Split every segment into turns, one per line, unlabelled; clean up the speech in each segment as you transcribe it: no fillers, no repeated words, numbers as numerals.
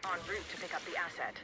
En route to pick up the asset.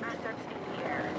Assets in the air.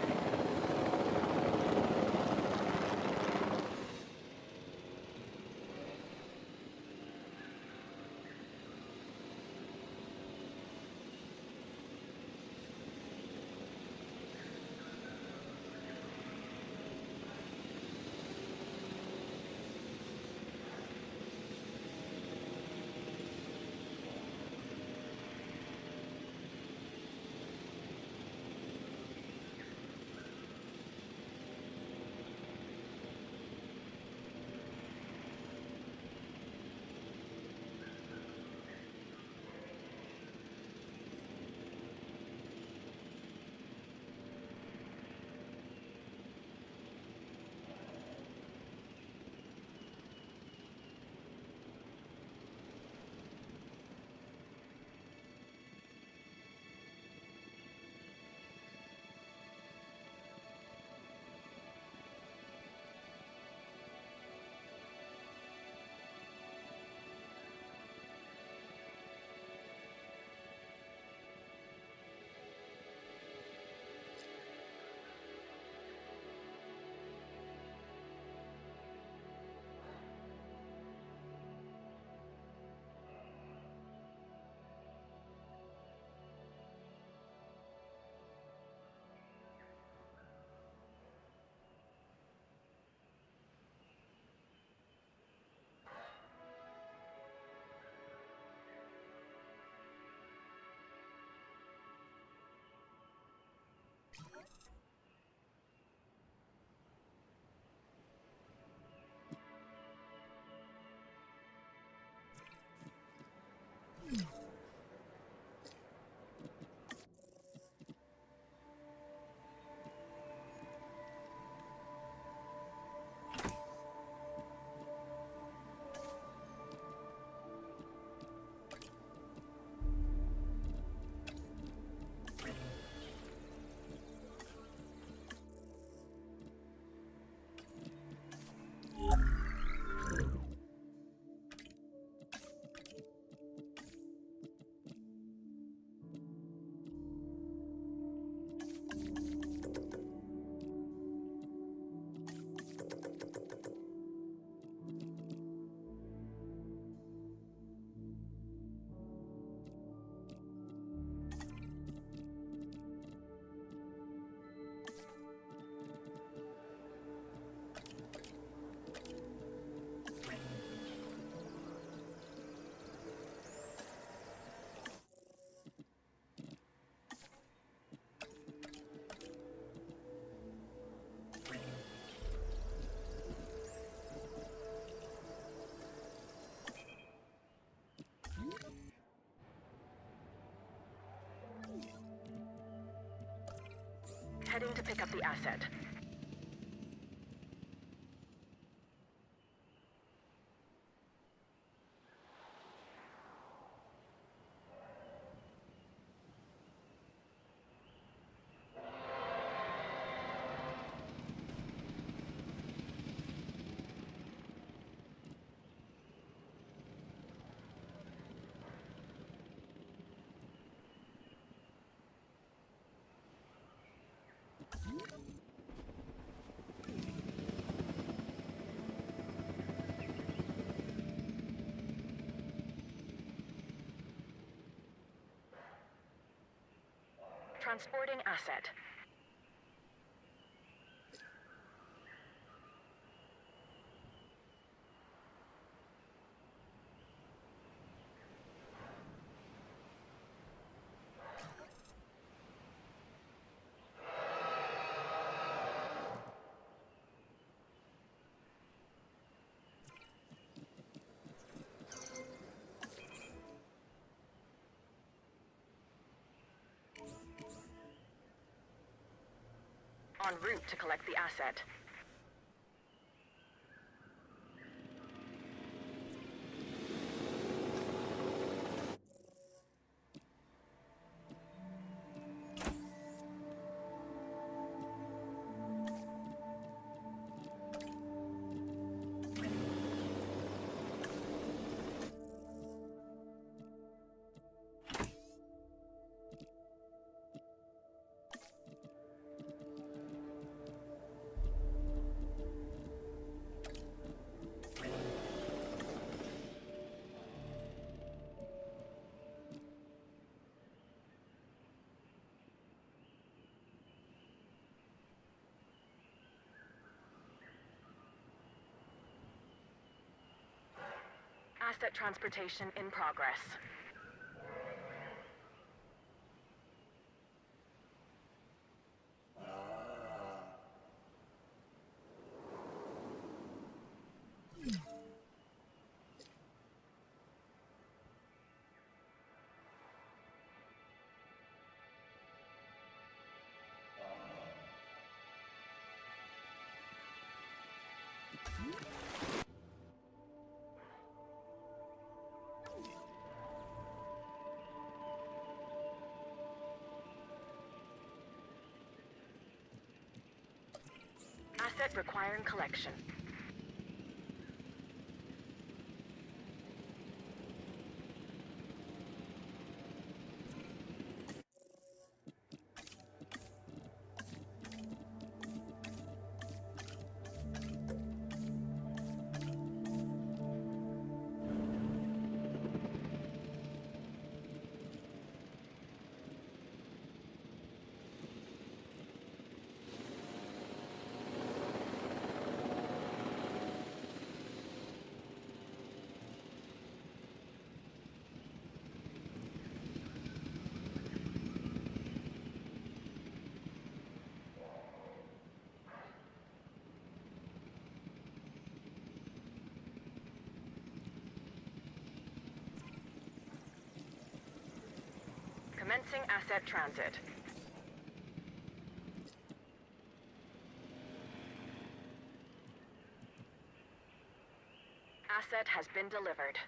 Heading to pick up the asset. Transporting asset. En route to collect the asset. Asset transportation in progress. Asset requiring collection. Commencing asset transit. Asset has been delivered.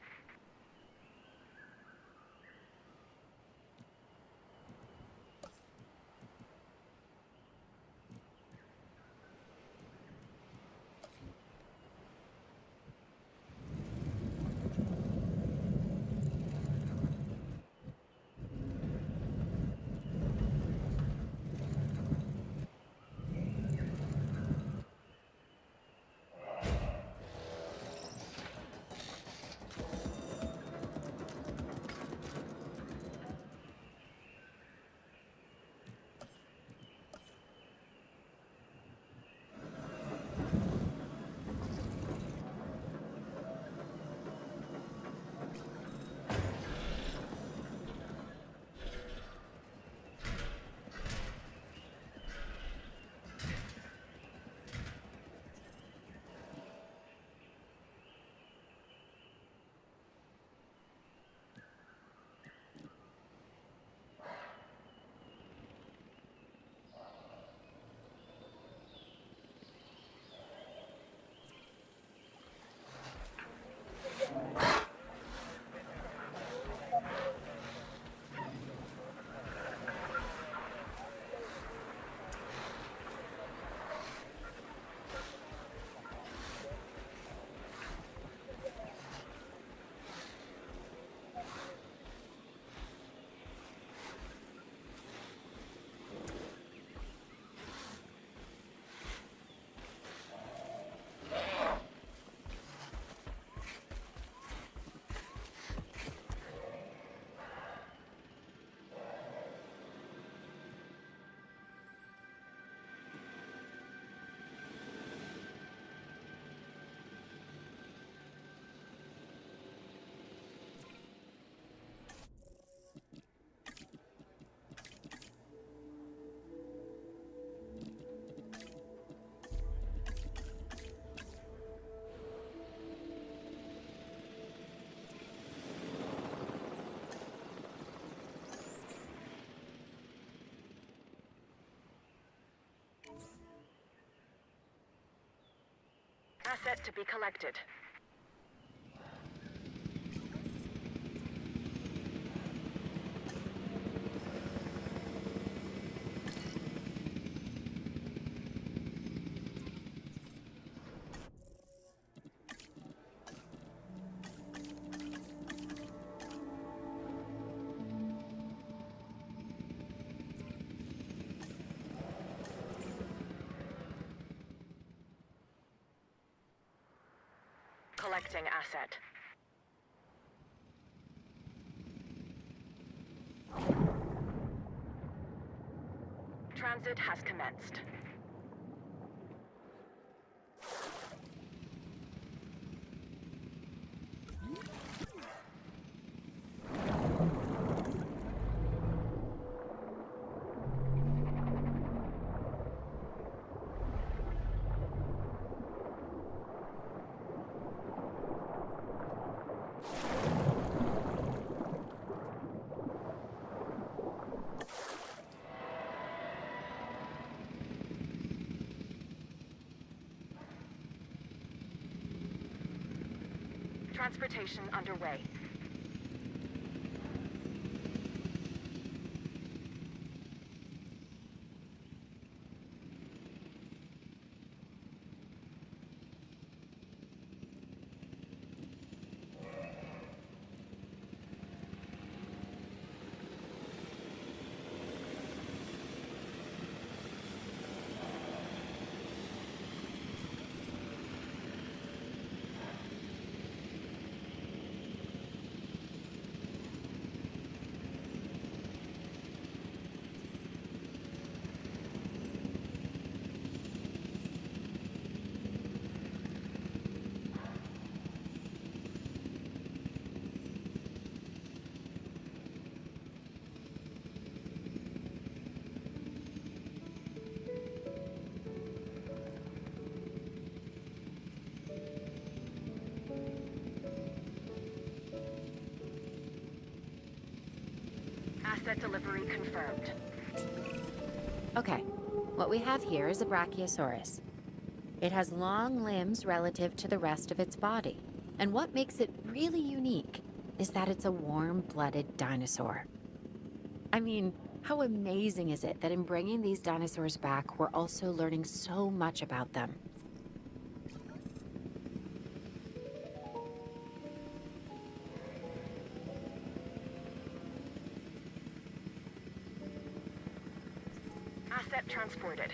Asset to be collected. Collecting asset. Transit has commenced. Transportation underway. Asset delivery confirmed.
Okay, what we have here is a Brachiosaurus. It has long limbs relative to the rest of its body. And what makes it really unique is that it's a warm-blooded dinosaur. I mean, how amazing is it that in bringing these dinosaurs back, we're also learning so much about them?
Asset transported.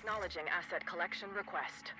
Acknowledging asset collection request.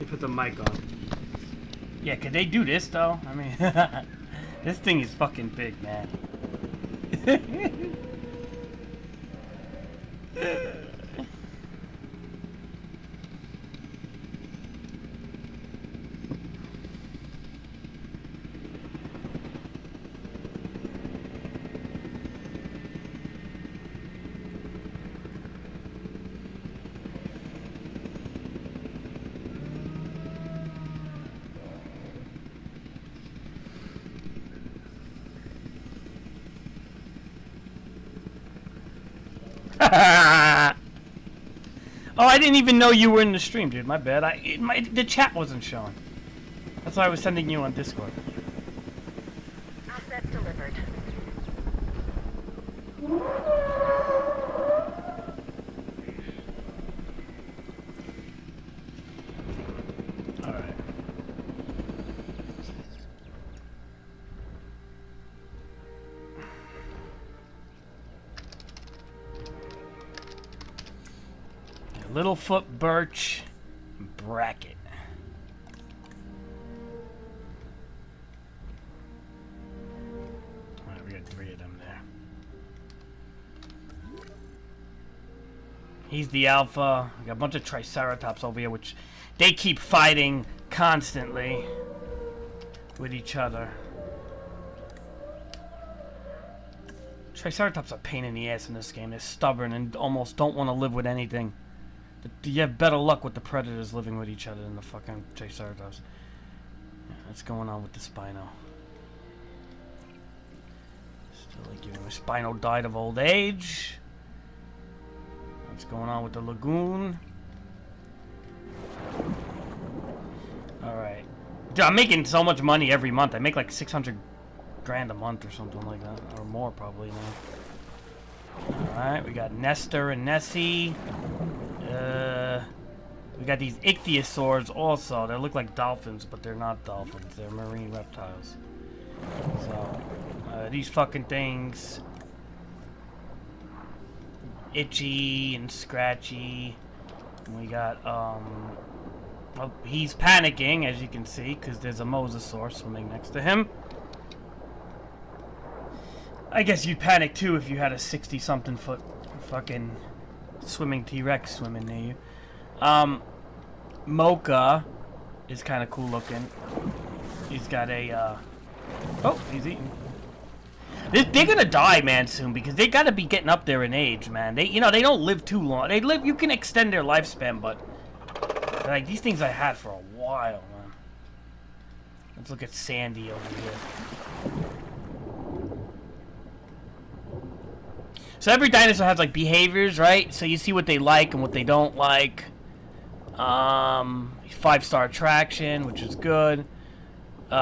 put the mic on.
Yeah, could they do this though? I mean, this thing is fucking big, man. Oh, I didn't even know you were in the stream, dude. My bad. The chat wasn't showing. That's why I was sending you on Discord.
Asset delivered.
Alright. Littlefoot, birch, bracket. Alright, we got 3 of them there. He's the alpha. We got a bunch of triceratops over here, which they keep fighting constantly with each other. Triceratops are a pain in the ass in this game. They're stubborn and almost don't want to live with anything. You have better luck with the predators living with each other than the fucking Triceratops. Yeah, what's going on with the Spino? Still like giving Spino died of old age. What's going on with the lagoon? Alright. Dude, I'm making so much money every month. I make like 600 grand a month or something like that. Or more probably now. Alright, we got Nestor and Nessie. We got these ichthyosaurs also. They look like dolphins, but they're not dolphins. They're marine reptiles. So, these fucking things. Itchy and scratchy. And we got, well, he's panicking, as you can see, because there's a mosasaur swimming next to him. I guess you'd panic too if you had a 60-something foot fucking swimming T-Rex swimming near you. Mocha is kind of cool looking. He's got a, oh, he's eating. They're gonna die, man, soon, because they gotta be getting up there in age, man. They don't live too long. You can extend their lifespan, but, like, these things I had for a while, man. Let's look at Sandy over here. So every dinosaur has like behaviors, right? So you see what they like and what they don't like. 5-star attraction, which is good. They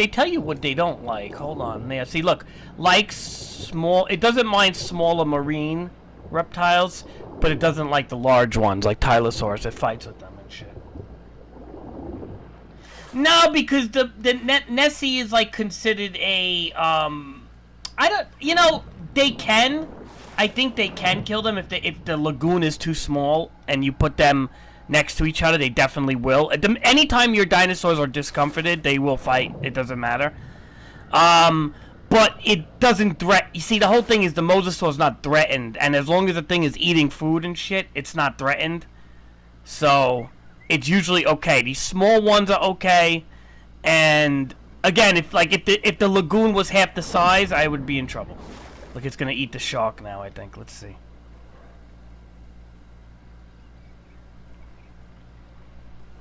tell you what they don't like. Hold on. There. See, look. Likes small. It doesn't mind smaller marine reptiles, but it doesn't like the large ones, like Tylosaurus. It fights with them and shit. No, because the Nessie is like considered a they can. I think they can kill them if the lagoon is too small and you put them next to each other. They definitely will. Anytime your dinosaurs are discomforted, they will fight. It doesn't matter. But it doesn't threaten. You see, the whole thing is the mosasaur is not threatened, and as long as the thing is eating food and shit, it's not threatened. So it's usually okay. These small ones are okay, and again, if the lagoon was half the size, I would be in trouble. Look, it's gonna eat the shark now, I think. Let's see.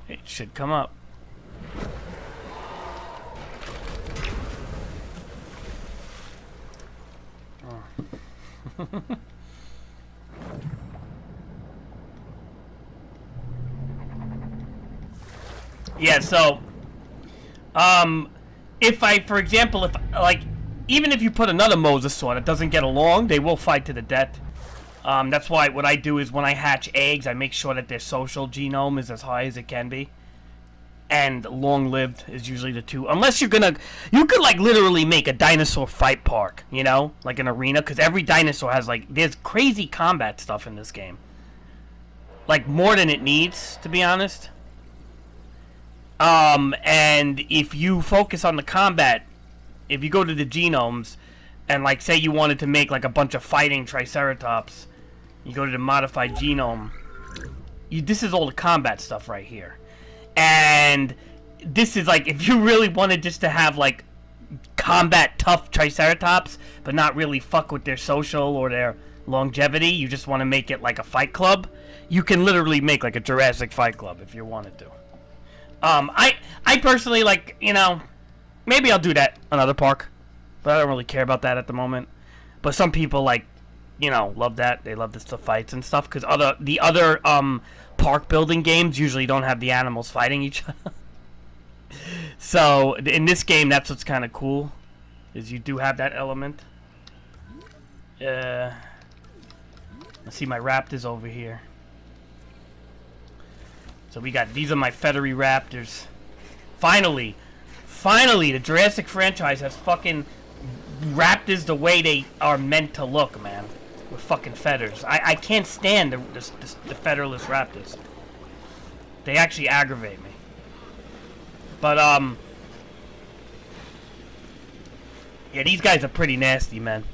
It should come up. Oh. Yeah, so for example, even if you put another mosasaur that doesn't get along, they will fight to the death. That's why what I do is when I hatch eggs, I make sure that their social genome is as high as it can be. And long-lived is usually the two. Unless you could like literally make a dinosaur fight park, you know? Like an arena, because every dinosaur has there's crazy combat stuff in this game. like more than it needs, to be honest. And if you focus on the combat, if you go to the genomes, and like say you wanted to make like a bunch of fighting Triceratops, you go to the modified genome. This is all the combat stuff right here, and this is like if you really wanted just to have like combat tough Triceratops, but not really fuck with their social or their longevity. You just want to make it like a fight club. You can literally make like a Jurassic Fight Club if you wanted to. I personally like, you know, maybe I'll do that another park, but I don't really care about that at the moment. But some people like, you know, love that. They love the fights and stuff because the other park building games usually don't have the animals fighting each other. So in this game, that's what's kind of cool, is you do have that element. Let's see, my raptors over here. So we got, these are my feathery raptors. Finally, the Jurassic franchise has fucking raptors the way they are meant to look, man. With fucking feathers. I can't stand the featherless raptors. They actually aggravate me. But, yeah, these guys are pretty nasty, man.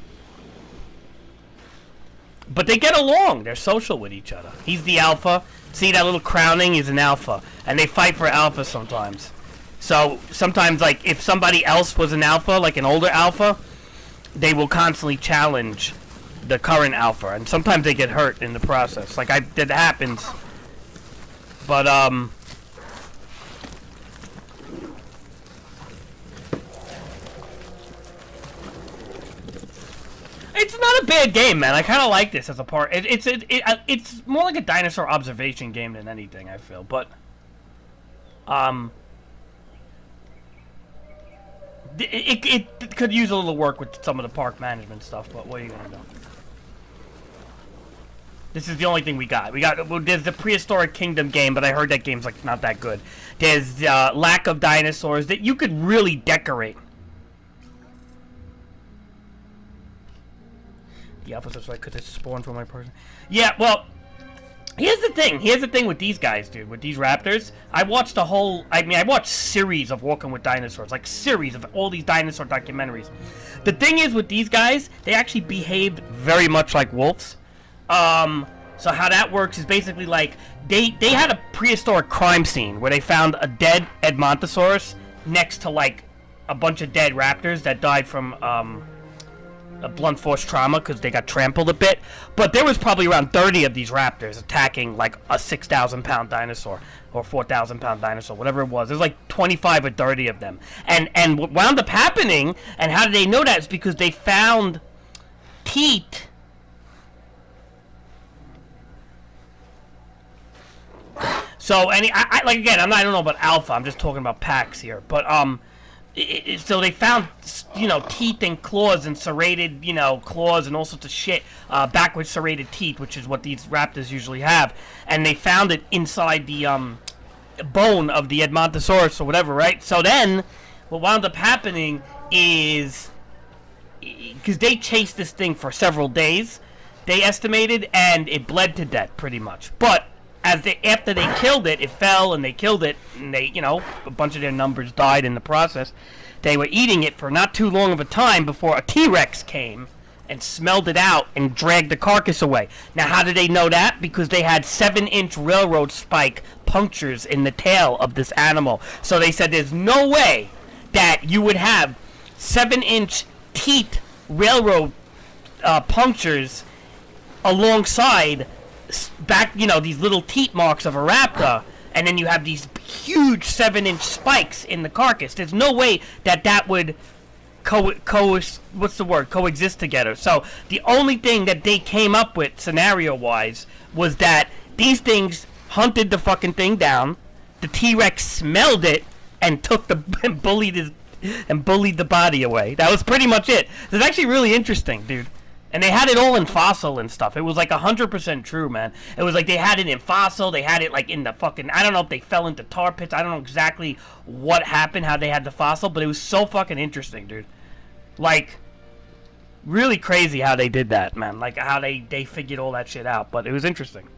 But they get along. They're social with each other. He's the alpha. See that little crowning? He's an alpha. And they fight for alpha sometimes. So, sometimes, like, if somebody else was an alpha, like an older alpha, they will constantly challenge the current alpha. And sometimes they get hurt in the process. Like, that happens. But, it's not a bad game, man. I kind of like this as a part. It's more like a dinosaur observation game than anything, I feel. But, it could use a little work with some of the park management stuff. But what are you gonna do? This is the only thing we got. There's the Prehistoric Kingdom game, but I heard that game's like not that good. There's Lack of Dinosaurs that you could really decorate. The alphas are like, could it spawn from my person? Yeah, well, here's the thing. Here's the thing with these guys, dude. With these raptors, I watched I watched series of Walking with Dinosaurs, like series of all these dinosaur documentaries. The thing is with these guys, they actually behaved very much like wolves. So how that works is basically like they had a prehistoric crime scene where they found a dead Edmontosaurus next to like a bunch of dead raptors that died from a blunt force trauma because they got trampled a bit. But there was probably around 30 of these raptors attacking like a 6,000 pound dinosaur or 4,000 pound dinosaur, whatever it was. There's like 25 or 30 of them. And what wound up happening, and how did they know that, is because they found teeth. So, I like, again, I don't know about alpha, I'm just talking about packs here, but, so they found, you know, teeth and claws and serrated, you know, claws and all sorts of shit, backwards serrated teeth, which is what these raptors usually have, and they found it inside the, bone of the Edmontosaurus or whatever, right? So then, what wound up happening is, because they chased this thing for several days, they estimated, and it bled to death, pretty much, but after they killed it, it fell and they killed it, and they, you know, a bunch of their numbers died in the process. They were eating it for not too long of a time before a T-Rex came and smelled it out and dragged the carcass away. Now, how did they know that? Because they had 7-inch railroad spike punctures in the tail of this animal. So they said there's no way that you would have 7-inch teeth railroad punctures alongside back, you know, these little teeth marks of a raptor, and then you have these huge 7-inch spikes in the carcass. There's no way that would coexist together. So the only thing that they came up with scenario-wise was that these things hunted the fucking thing down, the T-Rex smelled it, and took and bullied the body away. That was pretty much it. It's actually really interesting, dude. And they had it all in fossil and stuff. It was like 100% true, man. It was like they had it in fossil. They had it like in the fucking, I don't know if they fell into tar pits. I don't know exactly what happened, how they had the fossil. But it was so fucking interesting, dude. Like, really crazy how they did that, man. Like how they figured all that shit out. But it was interesting.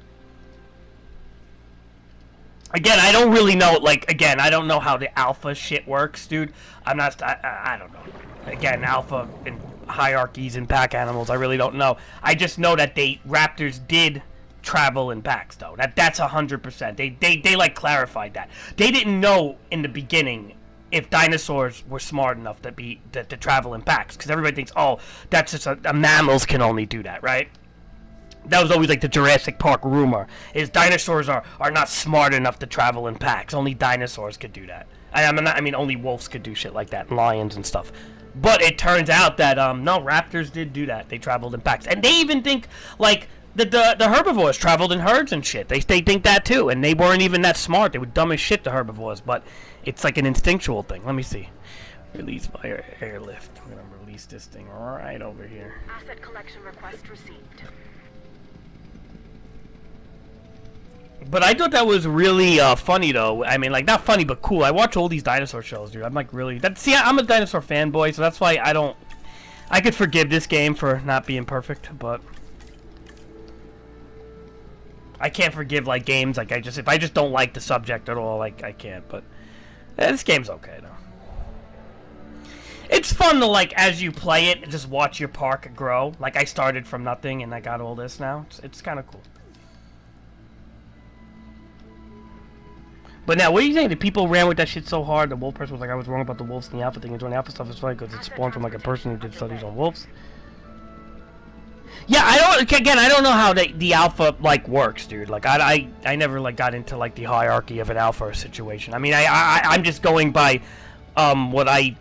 Again, I don't really know, like, again, I don't know how the alpha shit works, dude. I don't know. Again, alpha and hierarchies and pack animals, I really don't know. I just know that raptors did travel in packs, though. That's 100%. They like, clarified that. They didn't know in the beginning if dinosaurs were smart enough to travel in packs, because everybody thinks, oh, that's just mammals can only do that, right? That was always like the Jurassic Park rumor, is dinosaurs are not smart enough to travel in packs. Only dinosaurs could do that. I mean, only wolves could do shit like that, and lions and stuff. But it turns out that, no, raptors did do that. They traveled in packs. And they even think, like, the herbivores traveled in herds and shit. They think that too, and they weren't even that smart. They were dumb as shit, the herbivores, but it's like an instinctual thing. Let me see. Release via airlift. I'm going to release this thing right over here.
Asset collection request received.
But I thought that was really funny, though. I mean, like, not funny, but cool. I watch all these dinosaur shows, dude. I'm like, really... See, I'm a dinosaur fanboy, so that's why I could forgive this game for not being perfect, but... I can't forgive, like, games, like, if I just don't like the subject at all, like, I can't, but... this game's okay, though. It's fun to, like, as you play it, just watch your park grow. Like, I started from nothing, and I got all this now. It's kind of cool. But now, what are you saying? The people ran with that shit so hard, the wolf person was like, I was wrong about the wolves and the alpha thing, and doing the alpha stuff is funny because it spawned from, like, a person who did studies on wolves. Yeah, I don't know how the alpha, like, works, dude. Like, I never, like, got into, like, the hierarchy of an alpha situation. I mean, I'm just going by, what I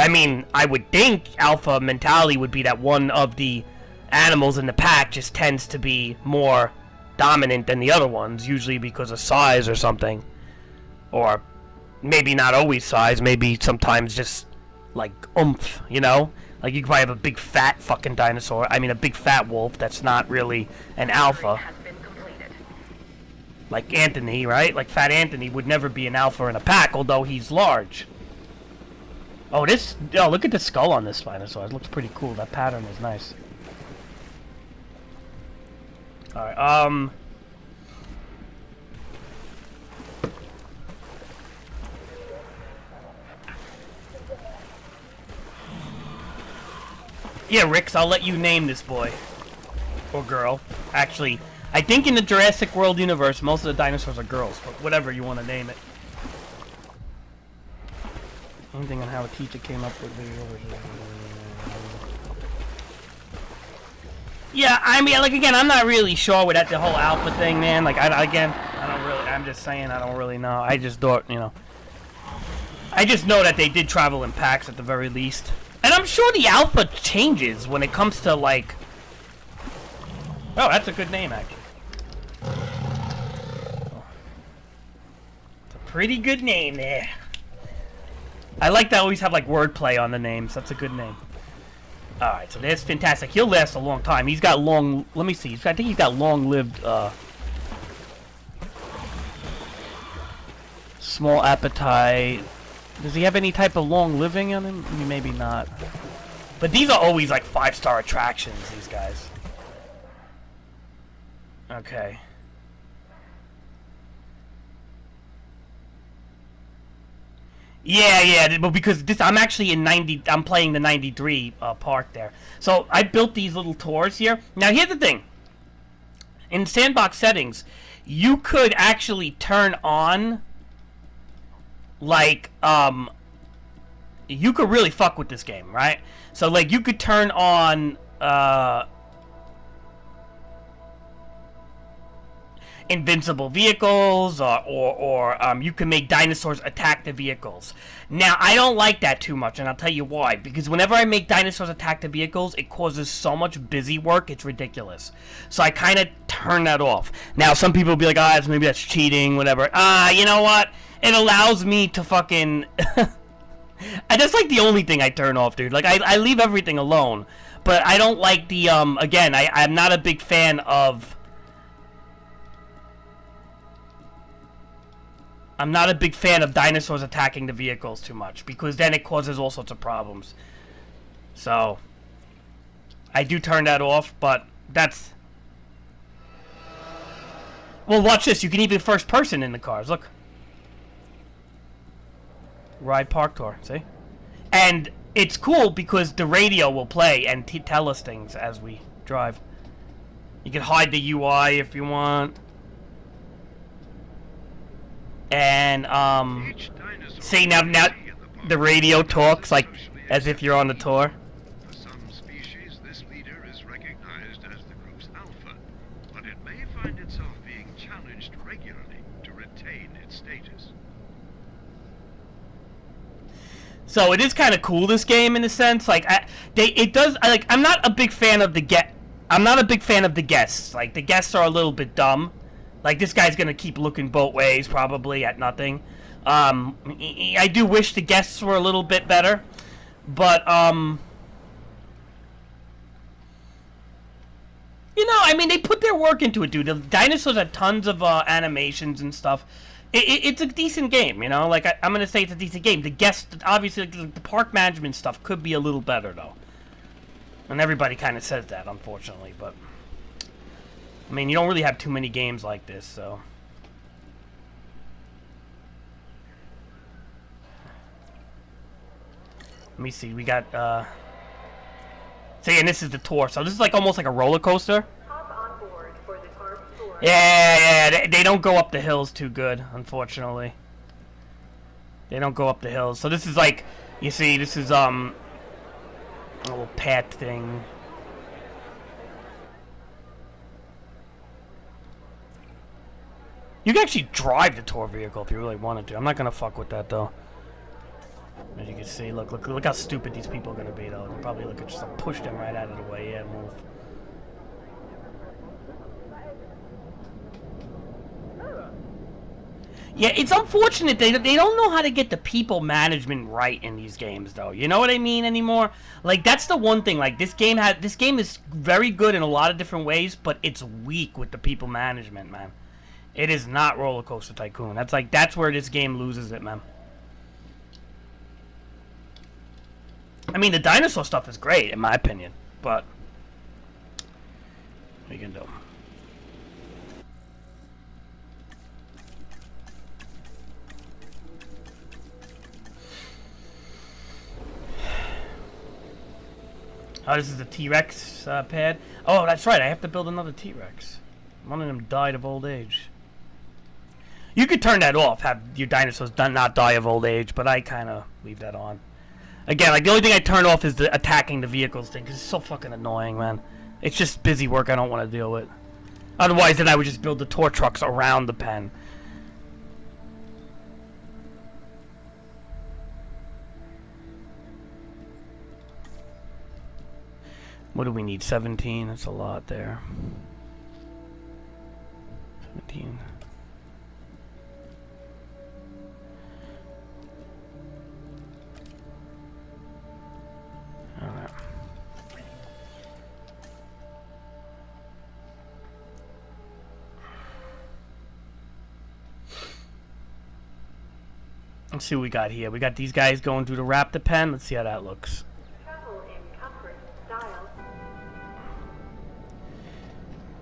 mean, I would think alpha mentality would be that one of the animals in the pack just tends to be more dominant than the other ones, usually because of size or something. Or maybe not always size, maybe sometimes just, like, oomph, you know? Like, you could probably have a big fat fucking dinosaur. I mean, a big fat wolf that's not really an alpha. Like Anthony, right? Like, Fat Anthony would never be an alpha in a pack, although he's large. Oh, look at the skull on this dinosaur. It looks pretty cool. That pattern is nice. Alright, yeah, Rix, I'll let you name this boy. Or girl. Actually, I think in the Jurassic World universe, most of the dinosaurs are girls, but whatever you want to name it. Anything on how a teacher came up with the... Yeah, I mean, like, again, I'm not really sure with the whole alpha thing, man. Like, I'm just saying, I don't really know. I just thought, you know. I just know that they did travel in packs at the very least. And I'm sure the alpha changes when it comes to, like... Oh, that's a good name, actually. It's a pretty good name there. I like to always have, like, wordplay on the names. That's a good name. Alright, so that's fantastic. He'll last a long time. He's got long... Let me see. I think he's got long-lived, small appetite... Does he have any type of long living on him? I mean, maybe not. But these are always like 5-star attractions, these guys. Okay. Yeah, but because I'm actually in I'm playing the 93 park there. So I built these little tours here. Now here's the thing. In sandbox settings, you could actually turn on... Like, you could really fuck with this game, right? So, like, you could turn on, invincible vehicles, or you can make dinosaurs attack the vehicles. Now, I don't like that too much, and I'll tell you why. Because whenever I make dinosaurs attack the vehicles, it causes so much busy work, it's ridiculous. So I kind of turn that off. Now, some people will be like, maybe that's cheating, whatever. You know what? It allows me to fucking... That's like the only thing I turn off, dude. Like, I leave everything alone. But I don't like the, again, I'm not a big fan of... I'm not a big fan of dinosaurs attacking the vehicles too much. Because then it causes all sorts of problems. So... I do turn that off, but that's... Well, watch this. You can even first person in the cars. Look. Ride park tour. See? And it's cool because the radio will play and tell us things as we drive. You can hide the UI if you want. And, see, now the radio talks like as if you're on the tour.
For some species, this leader is recognized as the group's alpha, but it may find itself being challenged regularly to retain its status.
So it is kind of cool, this game, in a sense. Like, I'm not a big fan of the guests. Like, the guests are a little bit dumb. Like, this guy's gonna keep looking both ways, probably, at nothing. I do wish the guests were a little bit better. But, you know, I mean, they put their work into it, dude. The dinosaurs have tons of animations and stuff. It's a decent game, you know? Like, I'm gonna say it's a decent game. The guests, obviously, like, the park management stuff could be a little better, though. And everybody kind of says that, unfortunately, but... I mean, you don't really have too many games like this, so... Let me see, we got, See, and this is the tour, so this is like almost like a roller coaster.
Hop on board for the park tour.
Yeah, they don't go up the hills too good, unfortunately. They don't go up the hills. So this is like, you see, this is, a little path thing. You can actually drive the tour vehicle if you really wanted to. I'm not gonna fuck with that though. As you can see, look how stupid these people are gonna be though. They'll probably look at just push them right out of the way. Yeah, move. Yeah, it's unfortunate they don't know how to get the people management right in these games though. You know what I mean anymore? Like, that's the one thing. Like, this game is very good in a lot of different ways, but it's weak with the people management, man. It is not Roller Coaster Tycoon. That's where this game loses it, man. I mean, the dinosaur stuff is great, in my opinion, but what are you gonna do? Oh, this is the T-Rex pad. Oh, that's right. I have to build another T-Rex. One of them died of old age. You could turn that off, have your dinosaurs not die of old age, but I kind of leave that on. Again, like, the only thing I turn off is the attacking the vehicles thing, because it's so fucking annoying, man. It's just busy work I don't want to deal with. Otherwise, then I would just build the tour trucks around the pen. What do we need? 17? That's a lot there. 17. Alright. Let's see what we got here. We got these guys going through the raptor pen. Let's see how that looks.
Travel in comfort style.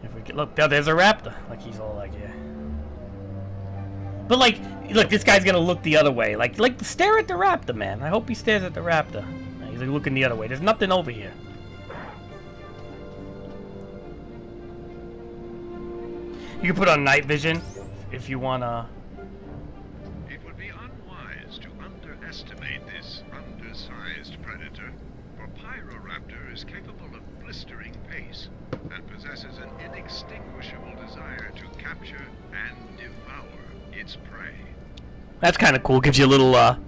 If we get, look, there's a raptor. Like, he's all like, yeah. But like, look, this guy's gonna look the other way. Like stare at the raptor, man. I hope he stares at the raptor. He's like looking the other way. There's nothing over here. You can put on night vision if you wanna.
It would be unwise to underestimate this undersized predator, for Pyroraptor is capable of blistering pace and possesses an inextinguishable desire to capture and devour its prey.
That's kind of cool. Gives you a little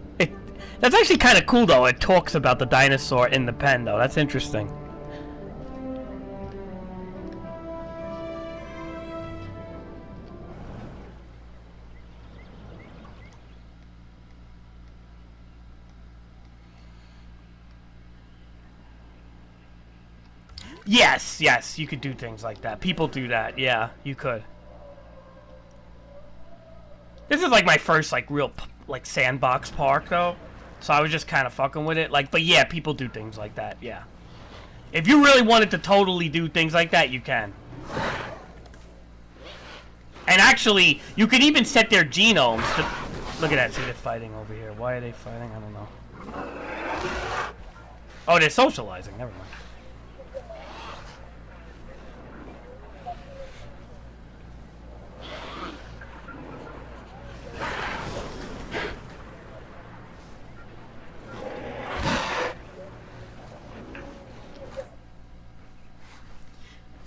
that's actually kind of cool though. It talks about the dinosaur in the pen though. That's interesting. Yes, you could do things like that. People do that. Yeah, you could. This is like my first like real like sandbox park though, so I was just kind of fucking with it. Like, but yeah, people do things like that. Yeah, if you really wanted to totally do things like that, you can. And actually, you could even set their genomes to... Look at that, see they're fighting over here. Why are they fighting? I don't know. Oh, they're socializing, never mind.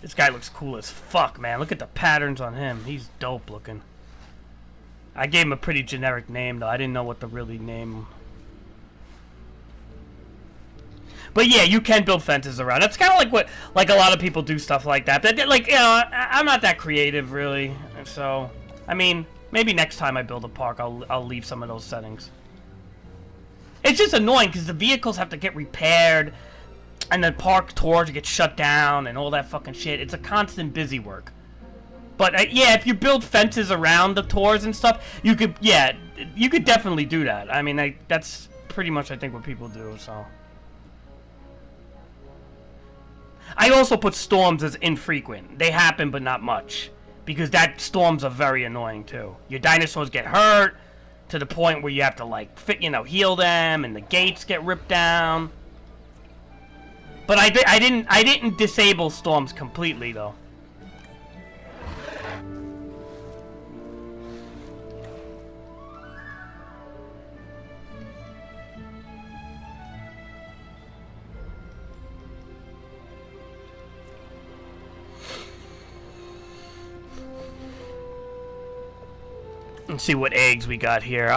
This guy looks cool as fuck, man. Look at the patterns on him. He's dope looking. I gave him a pretty generic name, though. I didn't know what to really name. But yeah, you can build fences around. That's kind of like what, like a lot of people do stuff like that. Like, you know, I'm not that creative, really. So, I mean, maybe next time I build a park, I'll leave some of those settings. It's just annoying because the vehicles have to get repaired. And the park tours get shut down and all that fucking shit. It's a constant busy work. But yeah, if you build fences around the tours and stuff, you could, yeah, you could definitely do that. I mean, that's pretty much, I think, what people do, so. I also put storms as infrequent. They happen, but not much. Because storms are very annoying, too. Your dinosaurs get hurt to the point where you have to, like, heal them, and the gates get ripped down. But I didn't disable storms completely, though. Let's see what eggs we got here.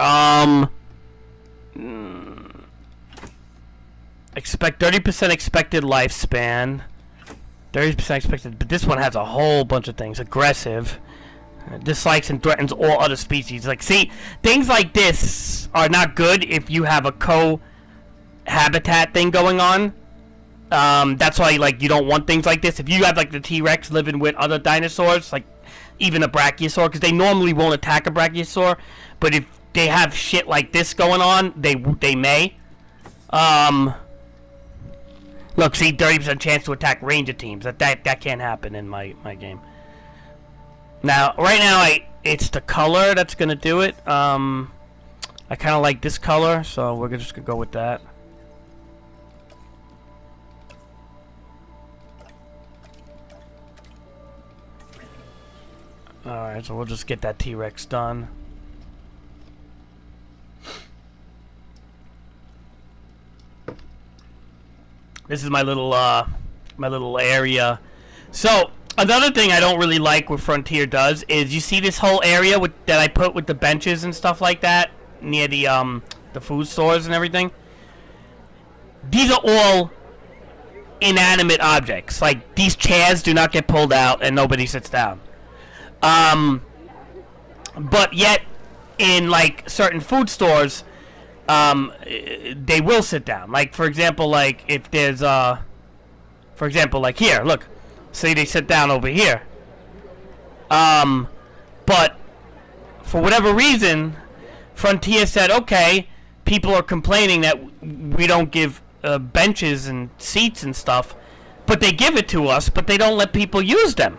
Expect 30% expected lifespan. 30% expected, but this one has a whole bunch of things. Aggressive. Dislikes and threatens all other species. Like, see, things like this are not good if you have a co-habitat thing going on. That's why, like, you don't want things like this. If you have, like, the T-Rex living with other dinosaurs, like, even a Brachiosaur, because they normally won't attack a Brachiosaur, but if they have shit like this going on, they may. Look, see, 30% chance to attack ranger teams. That can't happen in my game. Now, right now, it's the color that's gonna do it. I kind of like this color, so we're just gonna go with that. Alright, so we'll just get that T-Rex done. This is my little area. So, another thing I don't really like what Frontier does is, you see this whole area that I put with the benches and stuff like that near the food stores and everything? These are all inanimate objects. Like, these chairs do not get pulled out and nobody sits down. But yet, in, like, certain food stores, they will sit down. Like, for example, like, if there's, for example, like here, look. Say they sit down over here. But, for whatever reason, Frontier said, okay, people are complaining that we don't give, benches and seats and stuff, but they give it to us, but they don't let people use them.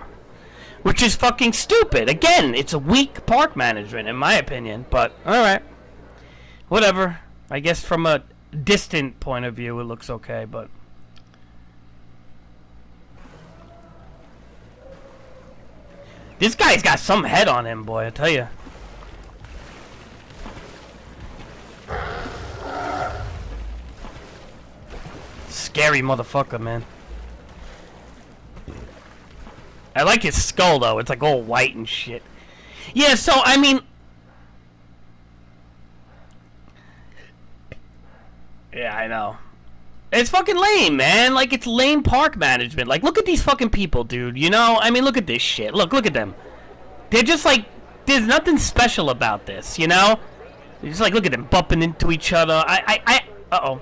Which is fucking stupid. Again, it's a weak park management, in my opinion. But, alright. Whatever. I guess from a distant point of view, it looks okay, but... This guy's got some head on him, boy, I tell you. Scary motherfucker, man. I like his skull, though. It's like all white and shit. Yeah, so, I mean... Yeah, I know. It's fucking lame, man. Like, it's lame park management. Like, look at these fucking people, dude. You know? I mean, look at this shit. Look at them. They're just like... There's nothing special about this, you know? You're just like, look at them bumping into each other. Uh-oh.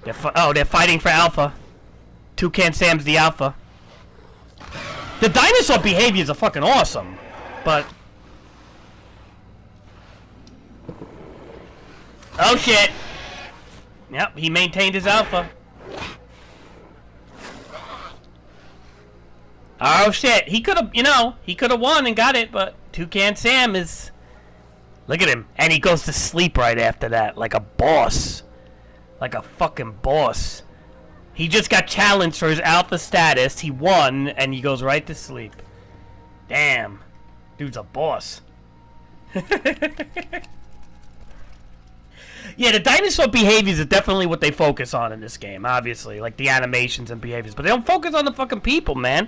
They're fighting for Alpha. Toucan Sam's the Alpha. The dinosaur behaviors are fucking awesome, but... Oh shit! Yep, he maintained his alpha. Oh shit, he could have, he could have won and got it, but Toucan Sam is... Look at him. And he goes to sleep right after that, like a boss. Like a fucking boss. He just got challenged for his alpha status, he won, and he goes right to sleep. Damn. Dude's a boss. Yeah, the dinosaur behaviors are definitely what they focus on in this game, obviously. Like the animations and behaviors. But they don't focus on the fucking people, man.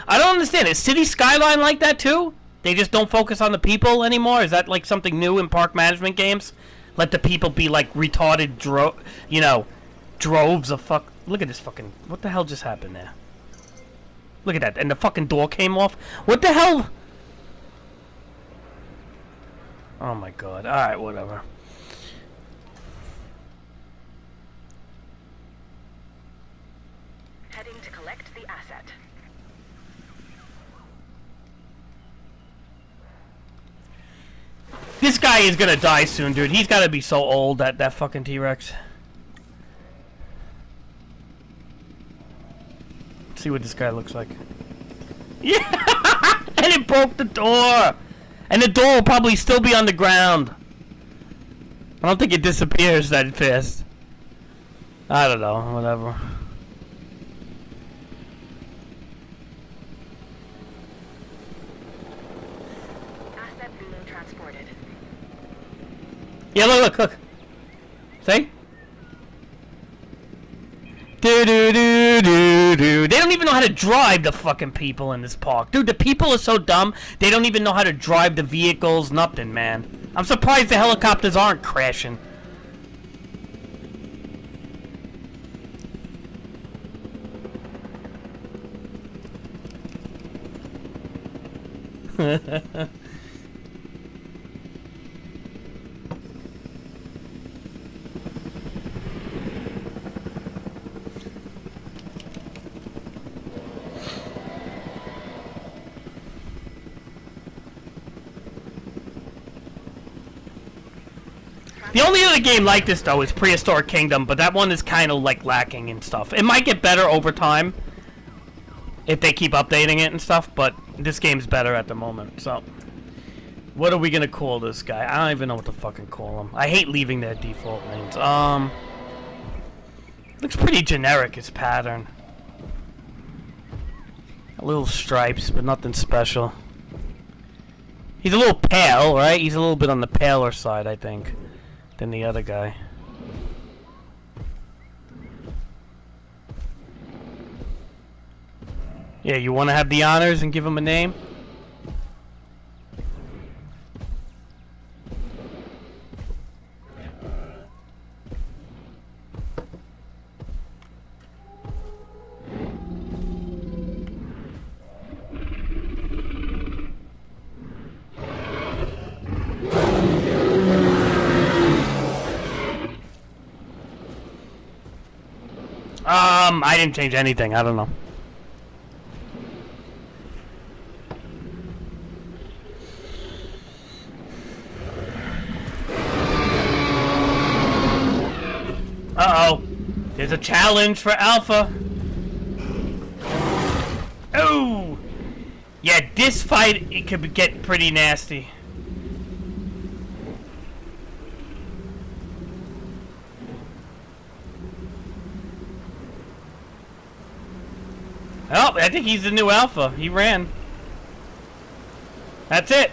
I don't understand. Is City Skyline like that too? They just don't focus on the people anymore? Is that like something new in park management games? Let the people be like retarded droves of fuck... Look at this fucking... What the hell just happened there? Look at that. And the fucking door came off. What the hell? Oh my god. Alright, whatever.
Heading to collect the asset.
This guy is gonna die soon, dude. He's gotta be so old, that fucking T-Rex. Let's see what this guy looks like. Yeah! And it broke the door! And the door will probably still be on the ground. I don't think it disappears that fast. I don't know, whatever.
Asset being transported.
Yeah, look. See? Do. They don't even know how to drive the fucking people in this park. Dude, the people are so dumb, they don't even know how to drive the vehicles, nothing, man. I'm surprised the helicopters aren't crashing. The only other game like this, though, is Prehistoric Kingdom, but that one is kind of, like, lacking in stuff. It might get better over time if they keep updating it and stuff, but this game's better at the moment, so... What are we gonna call this guy? I don't even know what to fucking call him. I hate leaving their default names. Looks pretty generic, his pattern. A little stripes, but nothing special. He's a little pale, right? He's a little bit on the paler side, I think, than the other guy. Yeah, you want to have the honors and give him a name? I didn't change anything. I don't know. Uh-oh. There's a challenge for Alpha. Oh! Yeah, this fight, it could get pretty nasty. Oh, I think he's the new Alpha. He ran. That's it.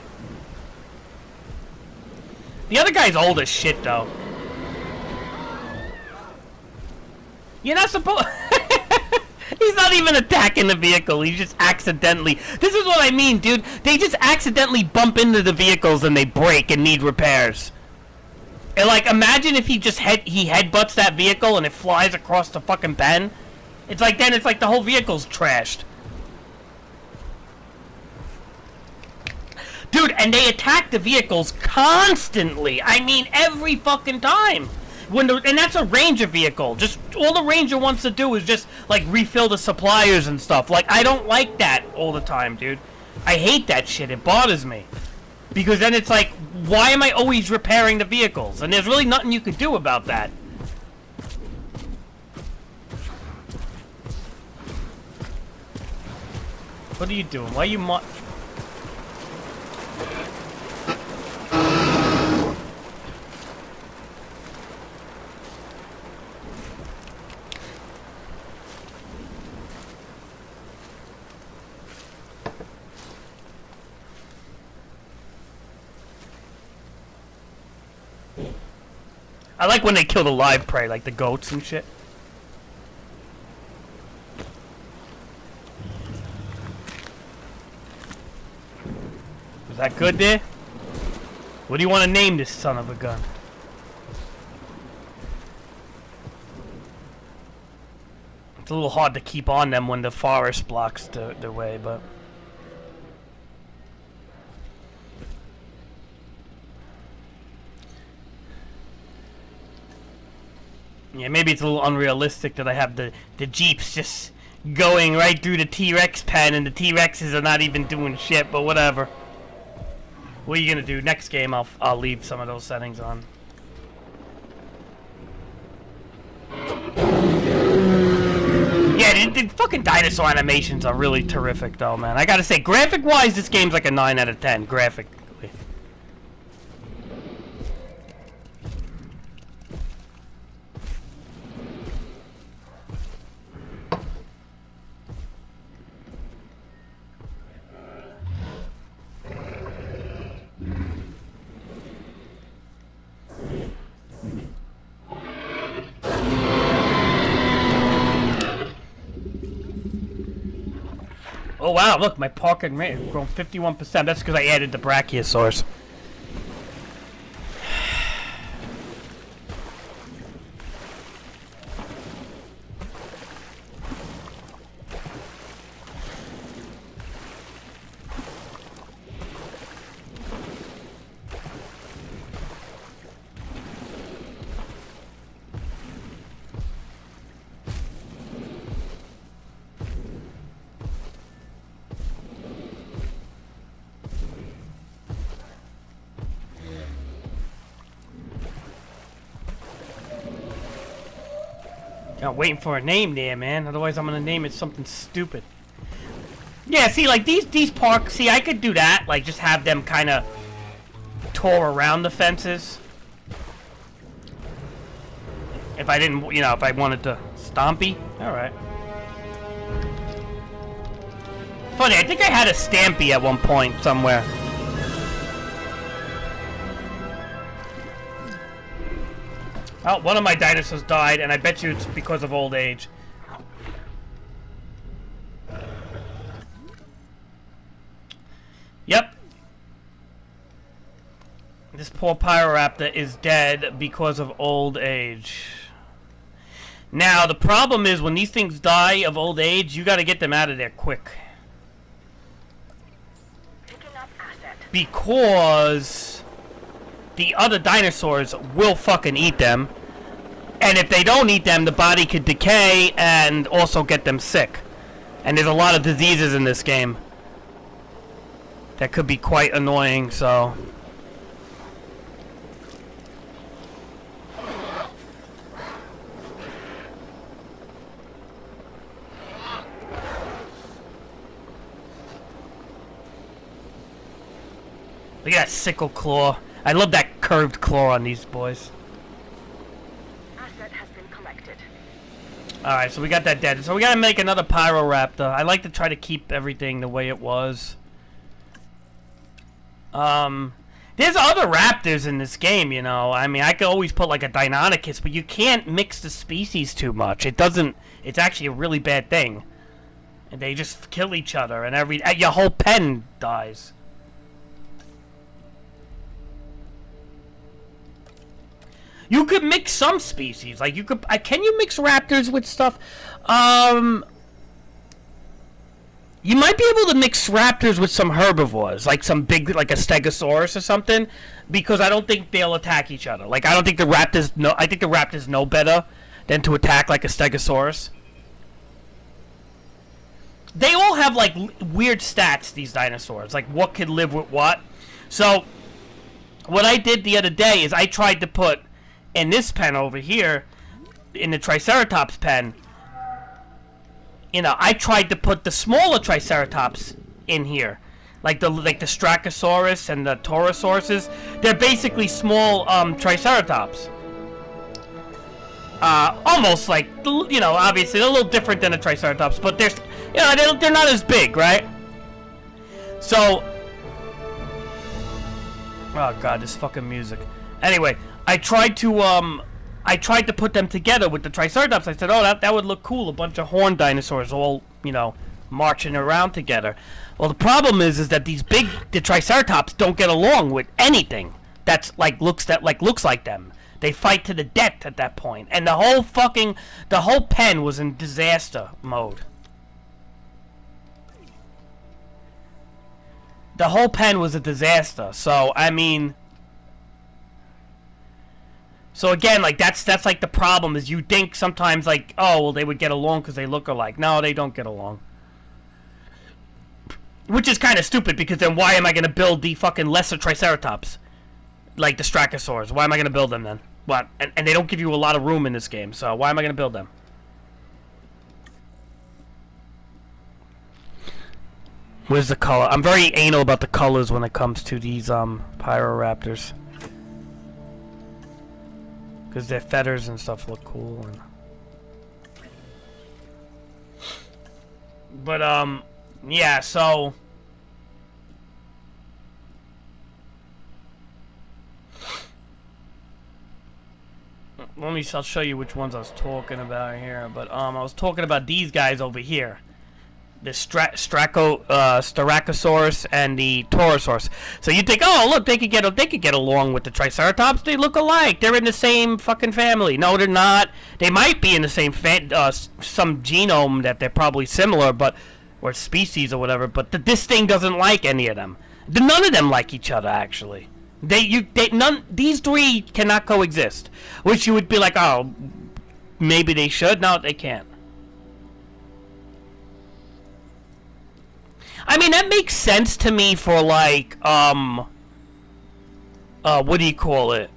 The other guy's old as shit, though. You're not supposed... He's not even attacking the vehicle. He's just accidentally... This is what I mean, dude. They just accidentally bump into the vehicles and they break and need repairs. And, like, imagine if he just headbutts that vehicle and it flies across the fucking pen. It's like, then it's like the whole vehicle's trashed. Dude, and they attack the vehicles constantly. I mean, every fucking time. And that's a Ranger vehicle. Just, all the Ranger wants to do is just, like, refill the suppliers and stuff. Like, I don't like that all the time, dude. I hate that shit. It bothers me. Because then it's like, why am I always repairing the vehicles? And there's really nothing you could do about that. What are you doing? Why are you I like when they kill the live prey, like the goats and shit. Is that good there? What do you want to name this son of a gun? It's a little hard to keep on them when the forest blocks the way, but... Yeah, maybe it's a little unrealistic that I have the Jeeps just going right through the T-Rex pen and the T-Rexes are not even doing shit, but whatever. What are you gonna do? Next game, I'll leave some of those settings on. Yeah, the fucking dinosaur animations are really terrific, though, man. I gotta say, graphic-wise, this game's like a 9 out of 10, graphically. Oh wow, look, my parking rate has grown 51%. That's because I added the Brachiosaurus. I'm waiting for a name there, man. Otherwise, I'm gonna name it something stupid. Yeah, see, like these parks. See, I could do that. Like, just have them kind of tour around the fences. If I didn't, you know, if I wanted to Stompy. All right. Funny, I think I had a Stampy at one point somewhere. Oh, one of my dinosaurs died, and I bet you it's because of old age. Yep. This poor Pyroraptor is dead because of old age. Now, the problem is when these things die of old age, you gotta get them out of there quick.
Picking up asset.
Because the other dinosaurs will fucking eat them. And if they don't eat them, the body could decay and also get them sick. And there's a lot of diseases in this game that could be quite annoying, so... Look at that sickle claw. I love that curved claw on these boys.
Asset has been collected.
Alright, so we got that dead. So we gotta make another Pyroraptor. I like to try to keep everything the way it was. There's other raptors in this game, you know. I mean, I could always put like a Deinonychus, but you can't mix the species too much. It doesn't... It's actually a really bad thing. And they just kill each other, and your whole pen dies. You could mix some species, like you could. Can you mix raptors with stuff? You might be able to mix raptors with some herbivores, like some big, like a Stegosaurus or something, because I don't think they'll attack each other. Like I don't think the raptors know. I think the raptors know better than to attack like a Stegosaurus. They all have like weird stats. These dinosaurs, like what could live with what. So, what I did the other day is I tried to put. In this pen over here, in the Triceratops pen, you know, I tried to put the smaller Triceratops in here. Like the Strachosaurus and the Taurosauruses. They're basically small Triceratops. Almost like, you know, obviously they're a little different than a Triceratops, but they're, you know, they're not as big, right? So, oh god, this fucking music. Anyway, I tried to put them together with the Triceratops. I said, oh, that would look cool. A bunch of horned dinosaurs all, you know, marching around together. Well, the problem is that the Triceratops don't get along with anything that's looks like them. They fight to the death at that point, and the whole pen was in disaster mode. The whole pen was a disaster. So I mean, so again, like that's like the problem is you think sometimes like, oh well, they would get along because they look alike. No, they don't get along. Which is kind of stupid, because then why am I going to build the fucking lesser Triceratops? Like the Strachosaurs. Why am I going to build them then? What? And they don't give you a lot of room in this game, so why am I going to build them? Where's the color? I'm very anal about the colors when it comes to these Pyroraptors. Because their feathers and stuff look cool. But, yeah, so... I'll show you which ones I was talking about here. But, I was talking about these guys over here. The Styracosaurus and the Taurosaurus. So you think, oh, look, they could get along with the Triceratops. They look alike. They're in the same fucking family. No, they're not. They might be in the same some genome that they're probably similar, but... or species or whatever, but this thing doesn't like any of them. None of them like each other, actually. These three cannot coexist. Which you would be like, oh, maybe they should. No, they can't. I mean, that makes sense to me for like, what do you call it?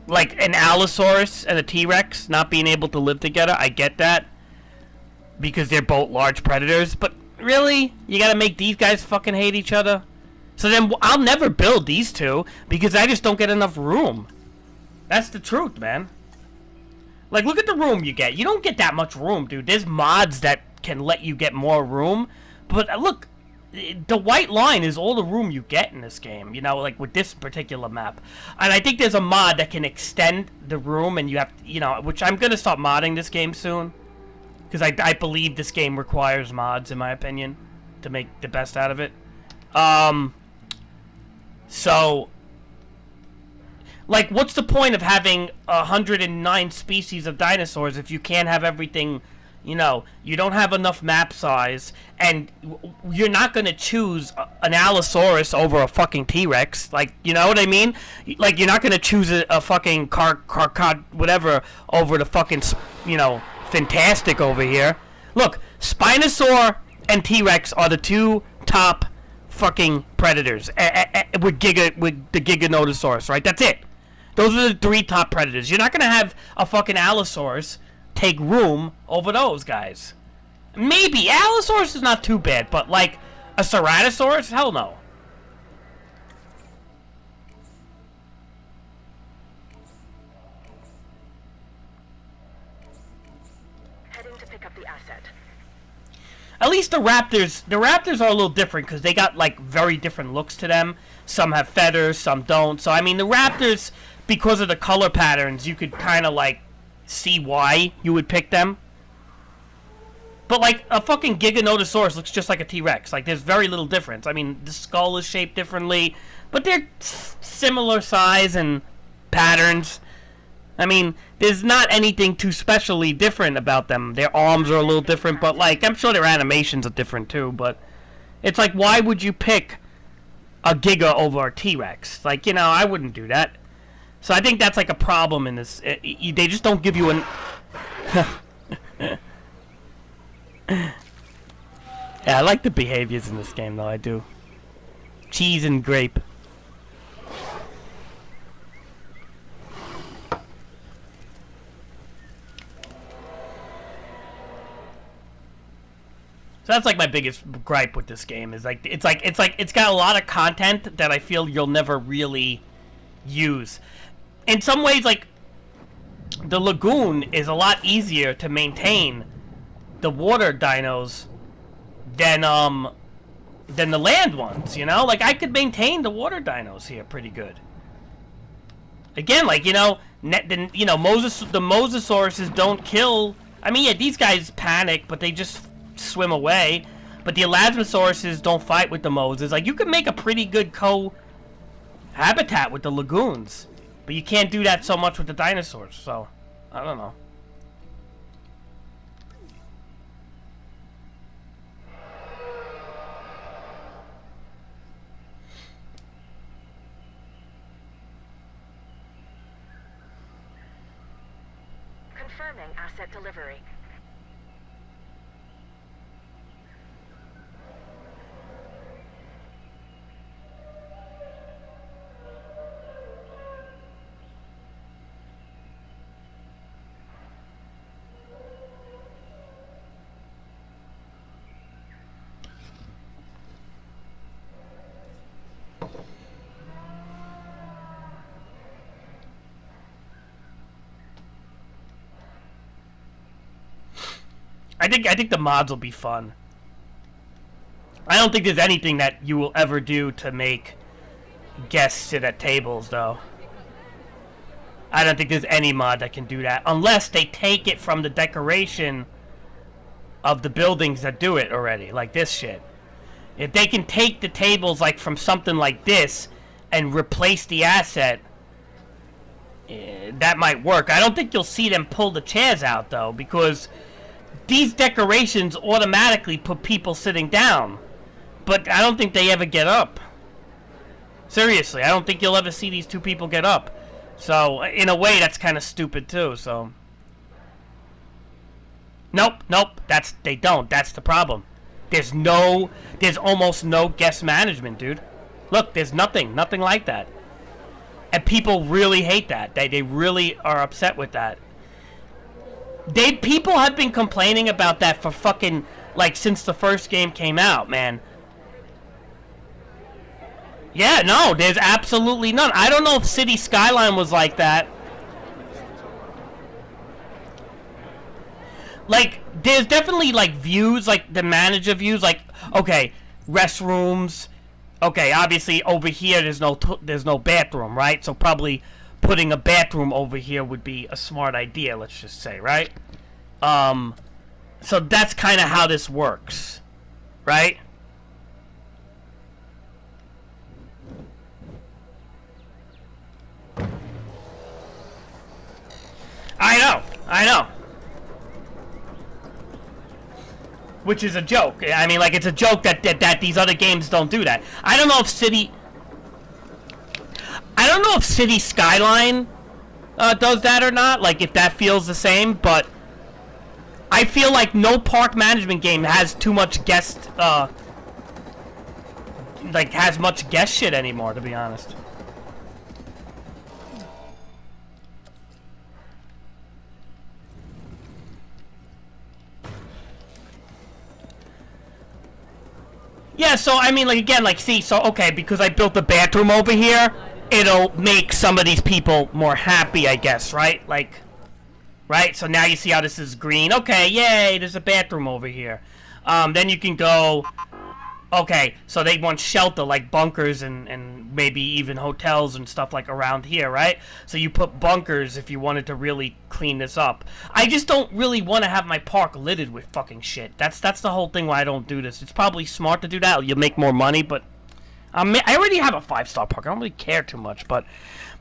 Like an Allosaurus and a T-Rex not being able to live together. I get that. Because they're both large predators, but really? You gotta make these guys fucking hate each other? So then I'll never build these two, because I just don't get enough room. That's the truth, man. Like, look at the room you get. You don't get that much room, dude. There's mods that can let you get more room, but look, the white line is all the room you get in this game, you know, like with this particular map. And I think there's a mod that can extend the room, and you have to, you know, which I'm gonna start modding this game soon. Because I believe this game requires mods, in my opinion, to make the best out of it. So, like, what's the point of having 109 species of dinosaurs if you can't have everything, you know, you don't have enough map size, and you're not going to choose an Allosaurus over a fucking T-Rex, like, you know what I mean? Like, you're not going to choose a fucking whatever over the fucking, you know... Fantastic over here. Look, Spinosaur and T-Rex are the two top fucking predators with the Giganotosaurus, right? That's it. Those are the three top predators. You're not gonna have a fucking Allosaurus take room over those guys. Maybe Allosaurus is not too bad, but like a Ceratosaurus, hell no. At least the Raptors are a little different because they got like very different looks to them. Some have feathers, some don't. So I mean, the Raptors, because of the color patterns, you could kind of like see why you would pick them. But like a fucking Giganotosaurus looks just like a T-Rex. Like there's very little difference. I mean, the skull is shaped differently, but they're similar size and patterns. I mean, there's not anything too specially different about them. Their arms are a little different, but, like, I'm sure their animations are different, too. But it's like, why would you pick a Giga over a T-Rex? Like, you know, I wouldn't do that. So I think that's, like, a problem in this. They just don't give you an... Yeah, I like the behaviors in this game, though, I do. Cheese and grape. So that's like my biggest gripe with this game is like it's got a lot of content that I feel you'll never really use. In some ways, like the lagoon is a lot easier to maintain the water dinos than the land ones, you know? Like I could maintain the water dinos here pretty good. Again, like, you know, the Mosasauruses don't kill. I mean, yeah, these guys panic, but they just swim away. But the Elasmosauruses don't fight with the Moses. Like, you could make a pretty good co-habitat with the lagoons. But you can't do that so much with the dinosaurs, so I don't know.
Confirming asset delivery.
I think the mods will be fun. I don't think there's anything that you will ever do to make guests sit at tables, though. I don't think there's any mod that can do that, unless they take it from the decoration of the buildings that do it already, like this shit. If they can take the tables like from something like this and replace the asset, that might work. I don't think you'll see them pull the chairs out, though, because these decorations automatically put people sitting down. But I don't think they ever get up. Seriously, I don't think you'll ever see these two people get up. So, in a way, that's kind of stupid, too, so. Nope, they don't. That's the problem. There's almost no guest management, dude. Look, there's nothing like that. And people really hate that. They really are upset with that. People have been complaining about that for fucking, like, since the first game came out, man. Yeah, no, there's absolutely none. I don't know if City Skyline was like that. Like, there's definitely, like, views, like, the manager views, like, okay, restrooms. Okay, obviously, over here, there's no bathroom, right? So probably putting a bathroom over here would be a smart idea, let's just say, right? So that's kind of how this works, right? I know. Which is a joke. I mean, like, it's a joke that these other games don't do that. I don't know if City Skyline does that or not, like, if that feels the same, but I feel like no park management game has too much guest, has much guest shit anymore, to be honest. Yeah, so, I mean, like, again, like, see, so, okay, because I built a bathroom over here, it'll make some of these people more happy, I guess, right? Like, right? So now you see how this is green. Okay, yay, there's a bathroom over here. Then you can go, okay, so they want shelter, like bunkers and maybe even hotels and stuff like around here, right? So you put bunkers if you wanted to really clean this up. I just don't really want to have my park littered with fucking shit. That's the whole thing why I don't do this. It's probably smart to do that. You'll make more money, but I already have a 5-star park. I don't really care too much, but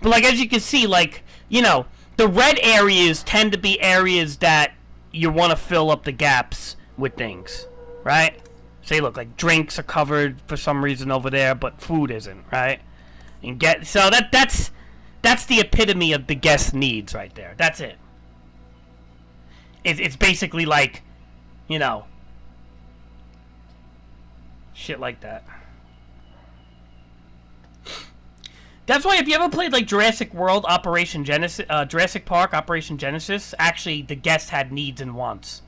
like, as you can see, like, you know, the red areas tend to be areas that you want to fill up the gaps with things, right? Say, look, like, drinks are covered for some reason over there, but food isn't, right? And so that's the epitome of the guest needs right there. That's it. It's basically like, you know, shit like that. That's why if you ever played, like, Jurassic World Operation Genesis, Jurassic Park Operation Genesis, actually the guests had needs and wants.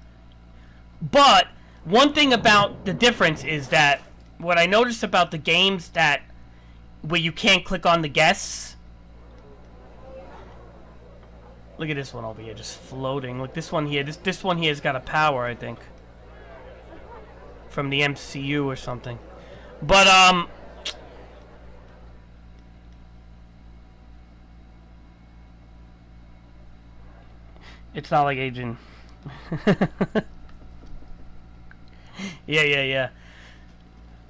But One thing about the difference is that what I noticed about the games that where you can't click on the guests. Look at this one over here, just floating. Look, this one here. This one here has got a power, I think, from the MCU or something. But it's not like Agent. Yeah.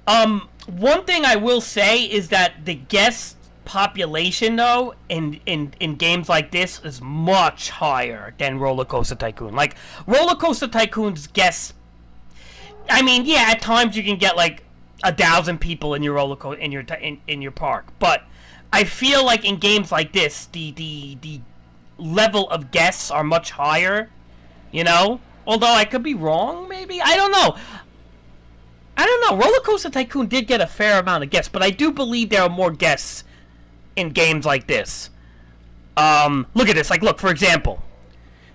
One thing I will say is that the guest population, though, in games like this is much higher than Roller Coaster Tycoon. Like, Roller Coaster Tycoon's guests, I mean, yeah, at times you can get like 1,000 people in your in your park, but I feel like in games like this, the level of guests are much higher, you know? Although I could be wrong, maybe? I don't know. Roller Coaster Tycoon did get a fair amount of guests, but I do believe there are more guests in games like this. Look at this. Like, look, for example.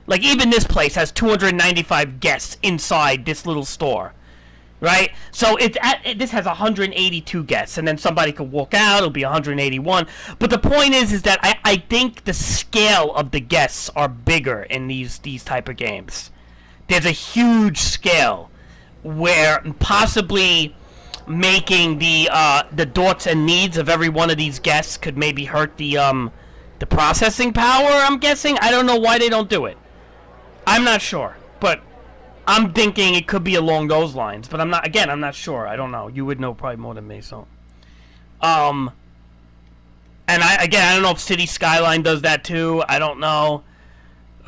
Like, even this place has 295 guests inside this little store. Right? So this has 182 guests, and then somebody could walk out, it'll be 181. But the point is that I think the scale of the guests are bigger in these type of games. There's a huge scale where possibly making the thoughts and needs of every one of these guests could maybe hurt the processing power, I'm guessing. I don't know why they don't do it. I'm not sure, but I'm thinking it could be along those lines, but I'm not sure. I don't know. You would know probably more than me, so. And I don't know if City Skyline does that too. I don't know.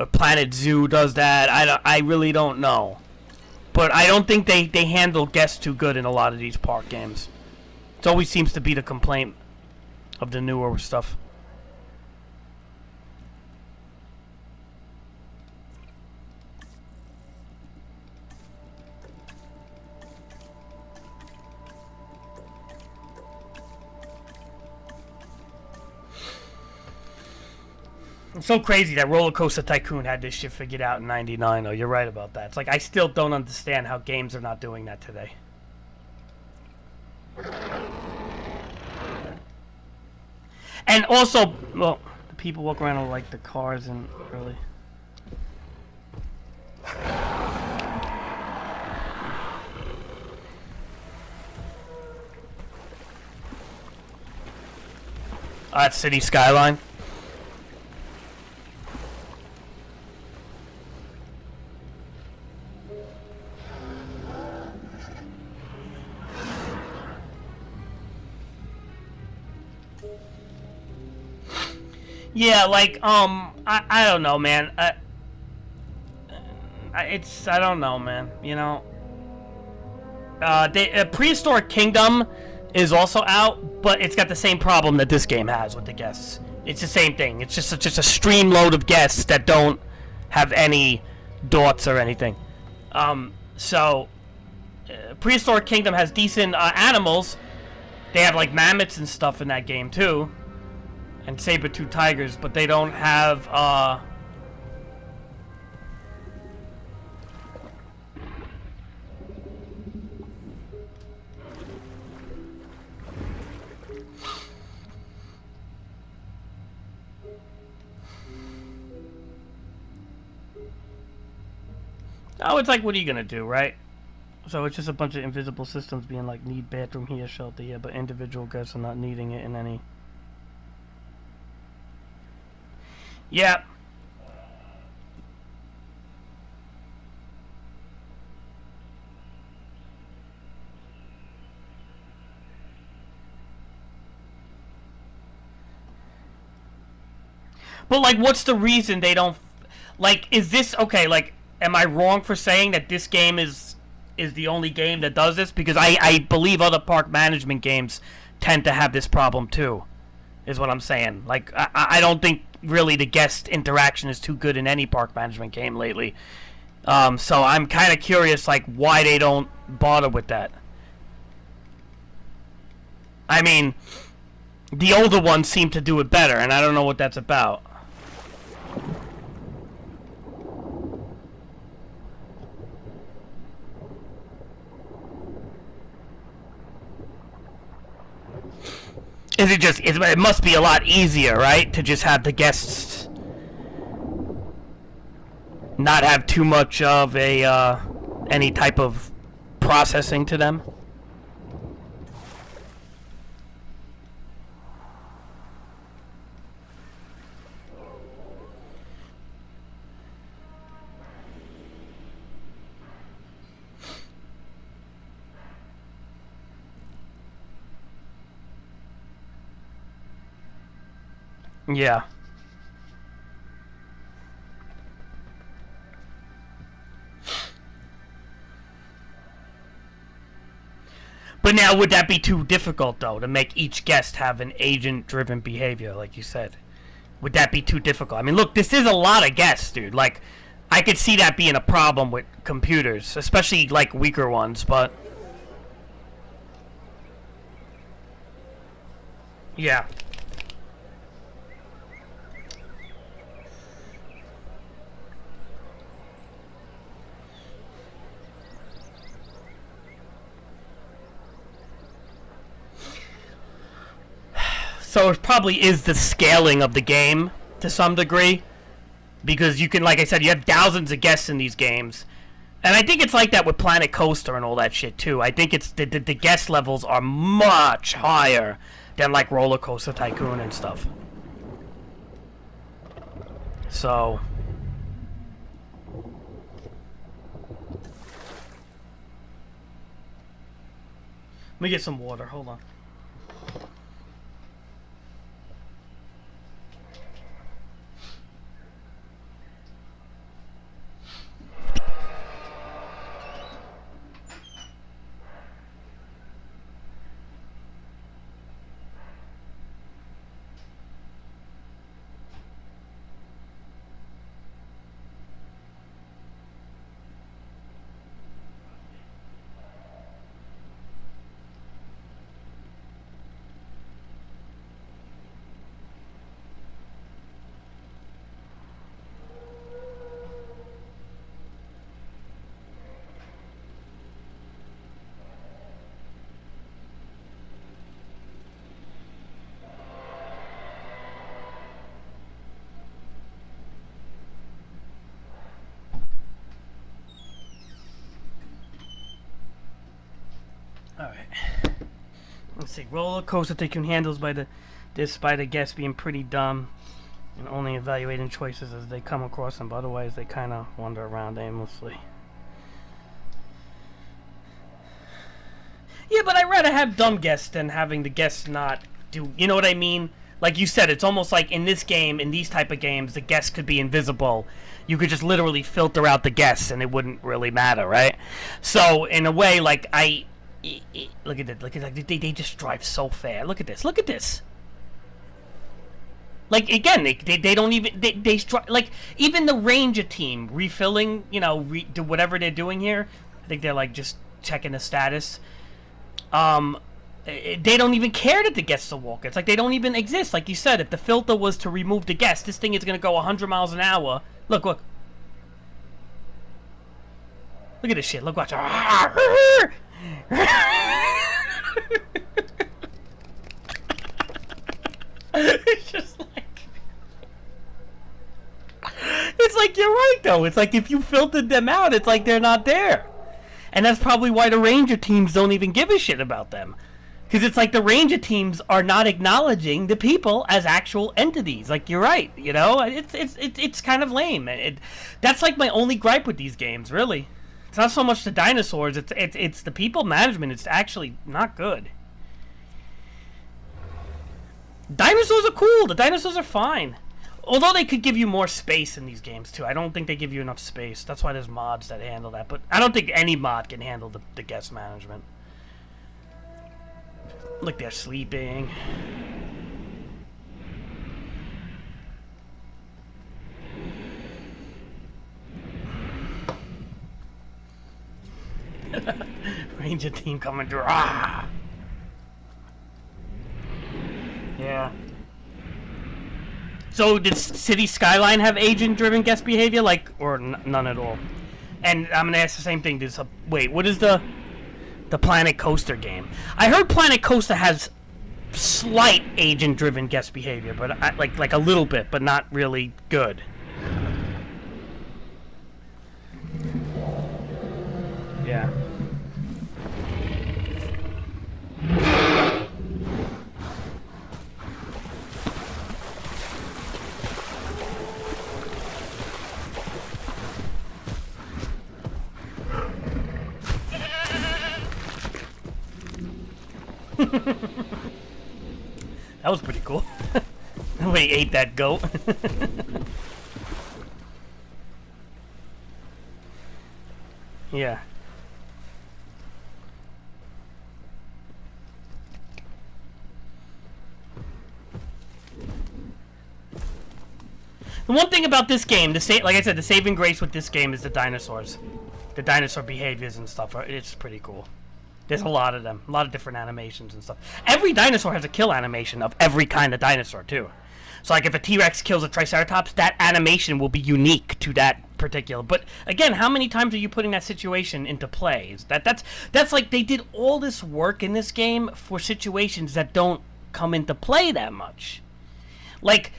Or Planet Zoo does that. I really don't know. But I don't think they handle guests too good in a lot of these park games. It always seems to be the complaint of the newer stuff. It's so crazy that Roller Coaster Tycoon had this shit figured out in '99. Oh, you're right about that. It's like I still don't understand how games are not doing that today. And also, well, the people walk around with like the cars and really. That's City Skyline. Yeah, like, I don't know, man. I don't know, man. You know, Prehistoric Kingdom is also out, but it's got the same problem that this game has with the guests. It's the same thing. It's just a stream load of guests that don't have any thoughts or anything. Prehistoric Kingdom has decent animals. They have like mammoths and stuff in that game too. And saber-tooth tigers, but they don't have, Oh, it's like, what are you gonna do, right? So it's just a bunch of invisible systems being like, need bathroom here, shelter here, but individual guests are not needing it in any... Yeah. But, like, what's the reason they don't... Like, is this... Okay, like, am I wrong for saying that this game is the only game that does this? Because I believe other park management games tend to have this problem, too. Is what I'm saying. Like, I don't think really the guest interaction is too good in any park management game lately. So I'm kind of curious, like, why they don't bother with that. I mean, the older ones seem to do it better, and I don't know what that's about. Is it just? It must be a lot easier, right, to just have the guests not have too much of a any type of processing to them. Yeah. But now, would that be too difficult, though, to make each guest have an agent-driven behavior, like you said? Would that be too difficult? I mean, look, this is a lot of guests, dude. Like, I could see that being a problem with computers, especially, like, weaker ones, but... Yeah. So it probably is the scaling of the game to some degree, because you can, like I said, you have thousands of guests in these games, and I think it's like that with Planet Coaster and all that shit too. I think it's the guest levels are much higher than like Roller Coaster Tycoon and stuff. So let me get some water. Hold on. Alright. Let's see. Roller Coaster Tycoon handles by the guests being pretty dumb and only evaluating choices as they come across them, but otherwise they kind of wander around aimlessly. Yeah, but I'd rather have dumb guests than having the guests not do... You know what I mean? Like you said, it's almost like in this game, in these type of games, the guests could be invisible. You could just literally filter out the guests and it wouldn't really matter, right? So, in a way, like, look at it. Look at that. They just drive so fast. Look at this. Look at this. Like, again, they don't even... They like, even the Ranger team refilling, you know, do whatever they're doing here. I think they're, like, just checking the status. They don't even care that the guests are walking. It's like they don't even exist. Like you said, if the filter was to remove the guest, this thing is going to go 100 miles an hour. Look, look. Look at this shit. Look, watch. It's just like... It's like, you're right, though. It's like if you filtered them out, it's like they're not there. And that's probably why the Ranger teams don't even give a shit about them. Because it's like the Ranger teams are not acknowledging the people as actual entities. Like, you're right, you know? It's kind of lame. That's like my only gripe with these games, really. It's not so much the dinosaurs, it's the people management. It's actually not good. Dinosaurs are cool. The dinosaurs are fine. Although they could give you more space in these games, too. I don't think they give you enough space. That's why there's mods that handle that. But I don't think any mod can handle the guest management. Look, they're sleeping. Ranger team coming through. Ah! Yeah. So did City Skyline have agent-driven guest behavior, like, or none at all? And I'm gonna ask the same thing. Wait, what is the Planet Coaster game? I heard Planet Coaster has slight agent-driven guest behavior, but like a little bit, but not really good. Yeah. That was pretty cool. Nobody ate that goat. Yeah. The one thing about this game, like I said, the saving grace with this game is the dinosaurs. The dinosaur behaviors and stuff, it's pretty cool. There's a lot of them, a lot of different animations and stuff. Every dinosaur has a kill animation of every kind of dinosaur, too. So, like, if a T-Rex kills a Triceratops, that animation will be unique to that particular. But, again, how many times are you putting that situation into play? That's like, they did all this work in this game for situations that don't come into play that much. Like,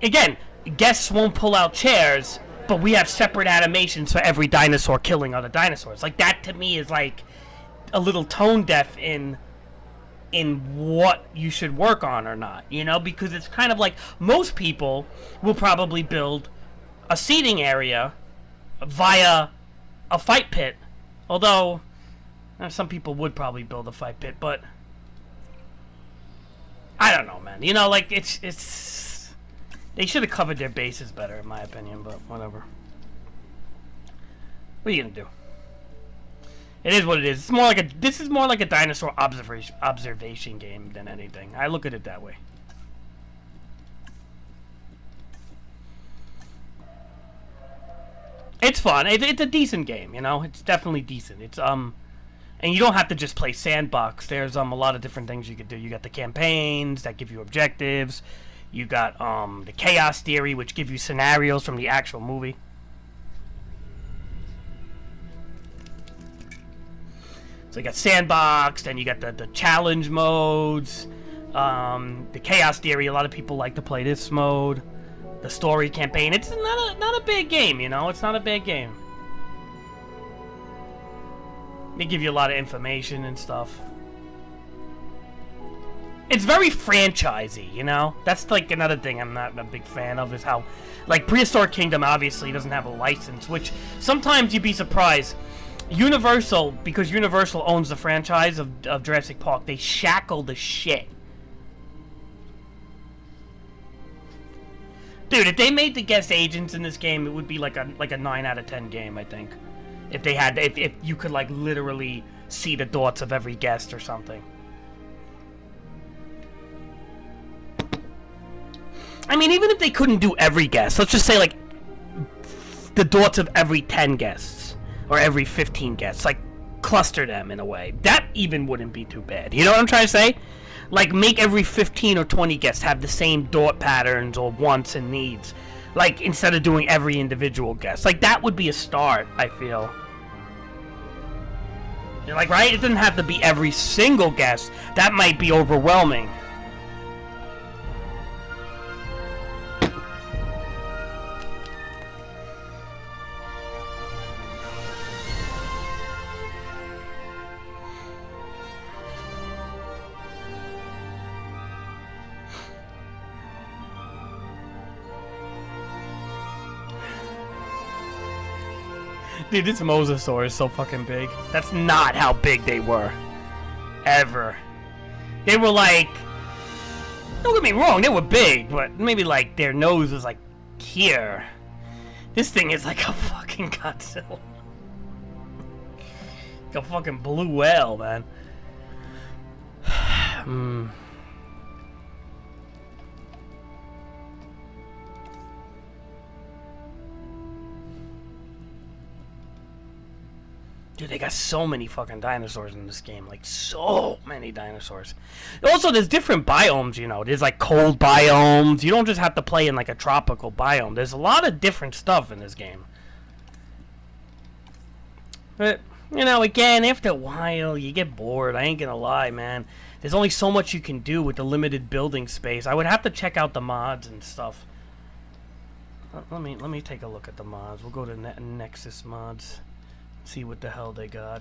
again, guests won't pull out chairs, but we have separate animations for every dinosaur killing other dinosaurs. Like, that, to me, is, like, a little tone deaf in what you should work on or not, you know, because it's kind of like most people will probably build a seating area via a fight pit, although some people would probably build a fight pit, but I don't know, man, you know, like it's they should have covered their bases better, in my opinion, but whatever. What are you gonna do? It is what it is. This is more like a dinosaur observation game than anything. I look at it that way. It's fun. It's a decent game, you know. It's definitely decent. It's and you don't have to just play sandbox. There's a lot of different things you could do. You got the campaigns that give you objectives. You got the chaos theory, which give you scenarios from the actual movie. So you got sandbox, then you got the challenge modes, the chaos theory. A lot of people like to play this mode. The story campaign. It's not a big game, you know. It's not a big game. They give you a lot of information and stuff. It's very franchisey, you know. That's like another thing I'm not a big fan of, is how, like, Prehistoric Kingdom obviously doesn't have a license, which sometimes you'd be surprised. Universal, because Universal owns the franchise of Jurassic Park, they shackle the shit. Dude, if they made the guest agents in this game, it would be like a 9 out of 10 game, I think. If you could, like, literally see the thoughts of every guest or something. I mean, even if they couldn't do every guest, let's just say, like, the thoughts of every 10 guests. Or every 15 guests, like, cluster them in a way. That even wouldn't be too bad. You know what I'm trying to say? Like, make every 15 or 20 guests have the same thought patterns or wants and needs. Like, instead of doing every individual guest. Like, that would be a start, I feel. You're like, right? It doesn't have to be every single guest. That might be overwhelming. Dude, this mosasaur is so fucking big. That's not how big they were. Ever. They were like... Don't get me wrong, they were big, but maybe like their nose was like here. This thing is like a fucking Godzilla. Like a fucking blue whale, man. Dude, they got so many fucking dinosaurs in this game. Like, so many dinosaurs. Also, there's different biomes, you know. There's, like, cold biomes. You don't just have to play in, like, a tropical biome. There's a lot of different stuff in this game. But, you know, again, after a while, you get bored. I ain't gonna lie, man. there's only so much you can do with the limited building space. I would have to check out the mods and stuff. Let me take a look at the mods. We'll go to Nexus mods, see what the hell they got.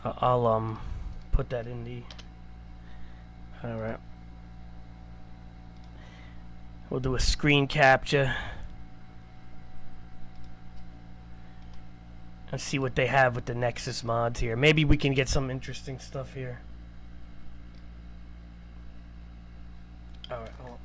I'll put that in the. All right. We'll do a screen capture. Let's see what they have with the Nexus mods here. Maybe we can get some interesting stuff here. Alright, hold on.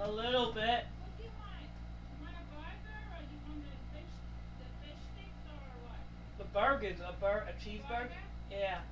A little bit.
What do you want? You want a burger or you want the fish sticks or what?
The burger's a cheeseburger?
Burger?
Yeah.
Okay.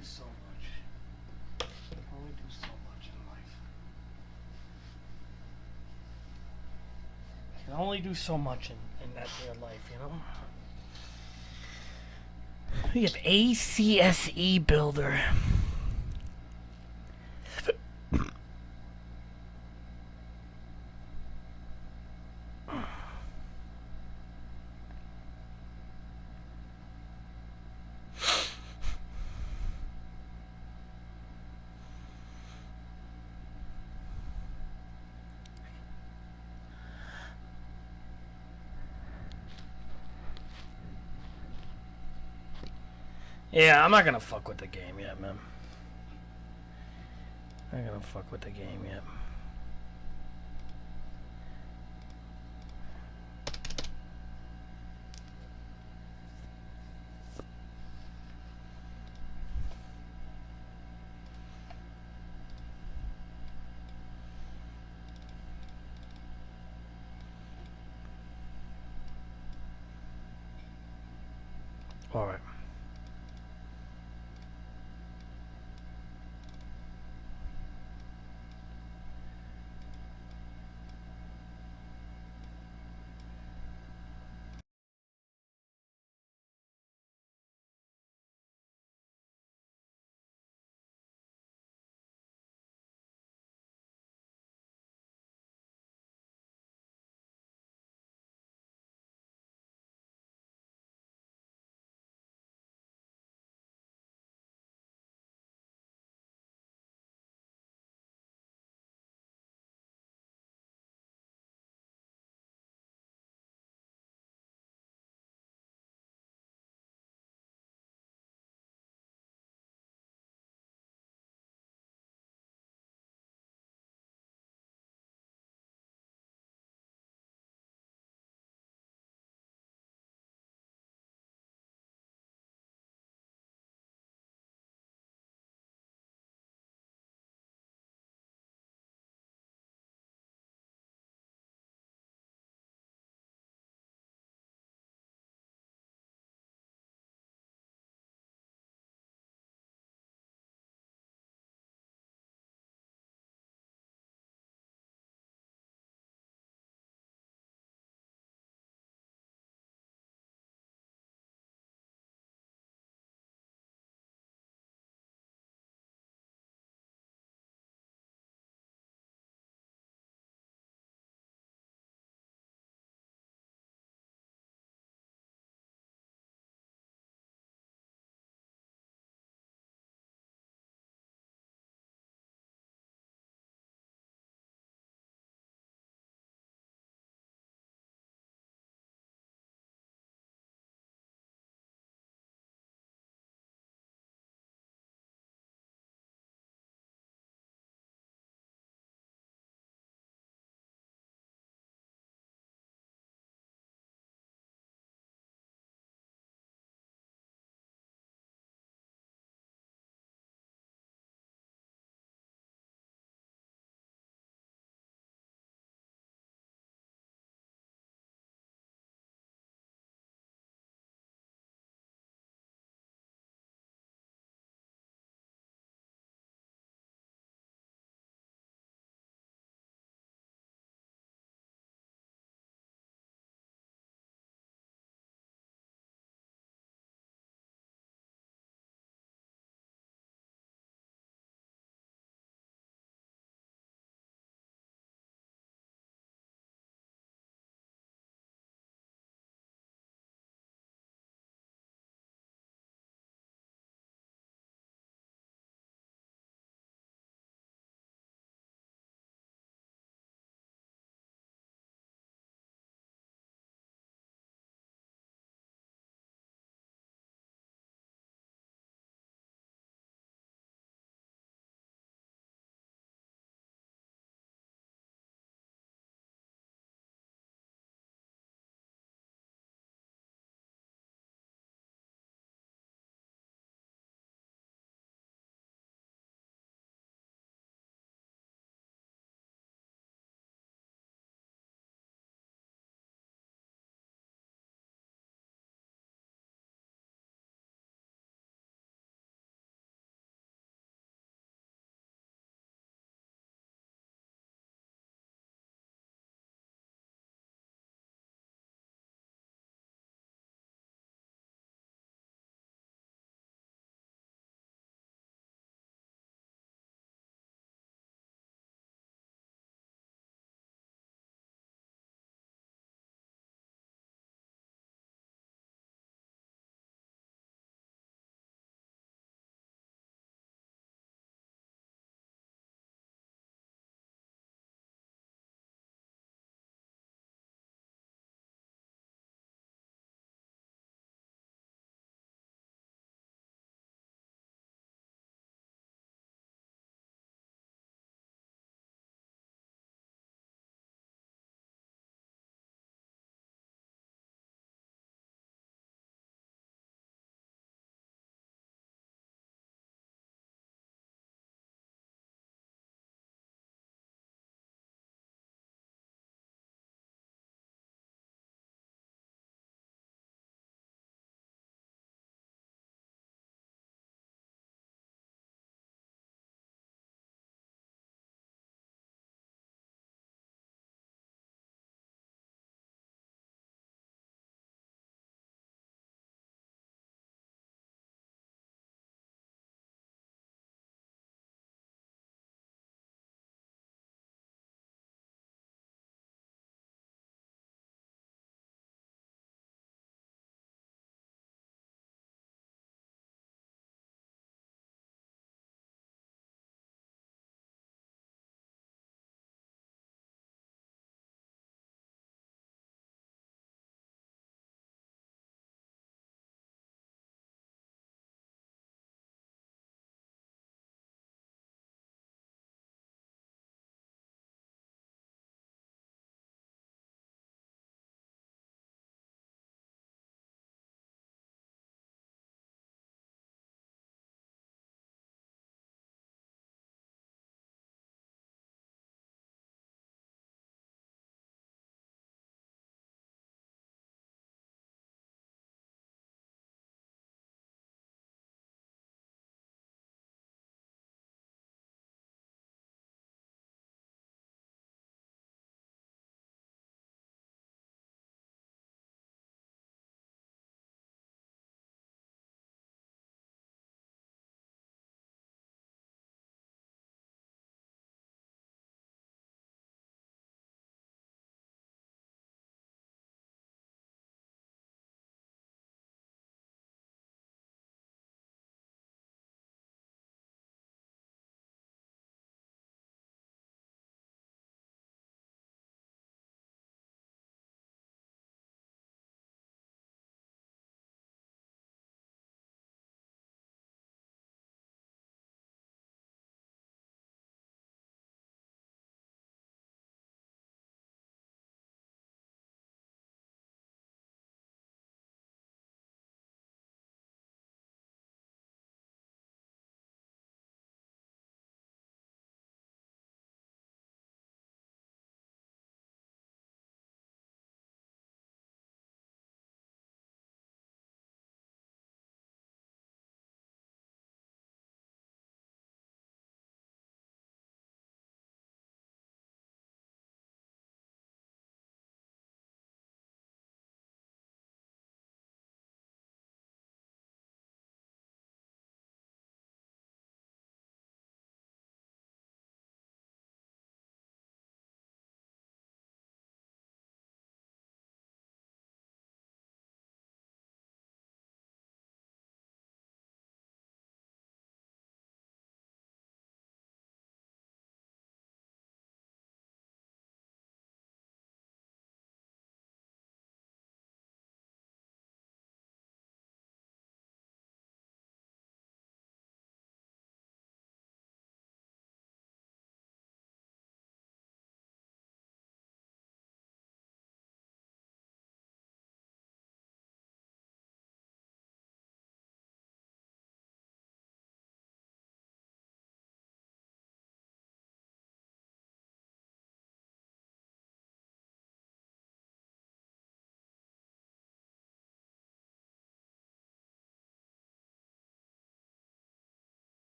do so much. You can only do so much in life. You can only do so much in that real life, you know? We have ACSE Builder. Yeah, I'm not gonna fuck with the game yet, man. I'm not gonna fuck with the game yet. All right.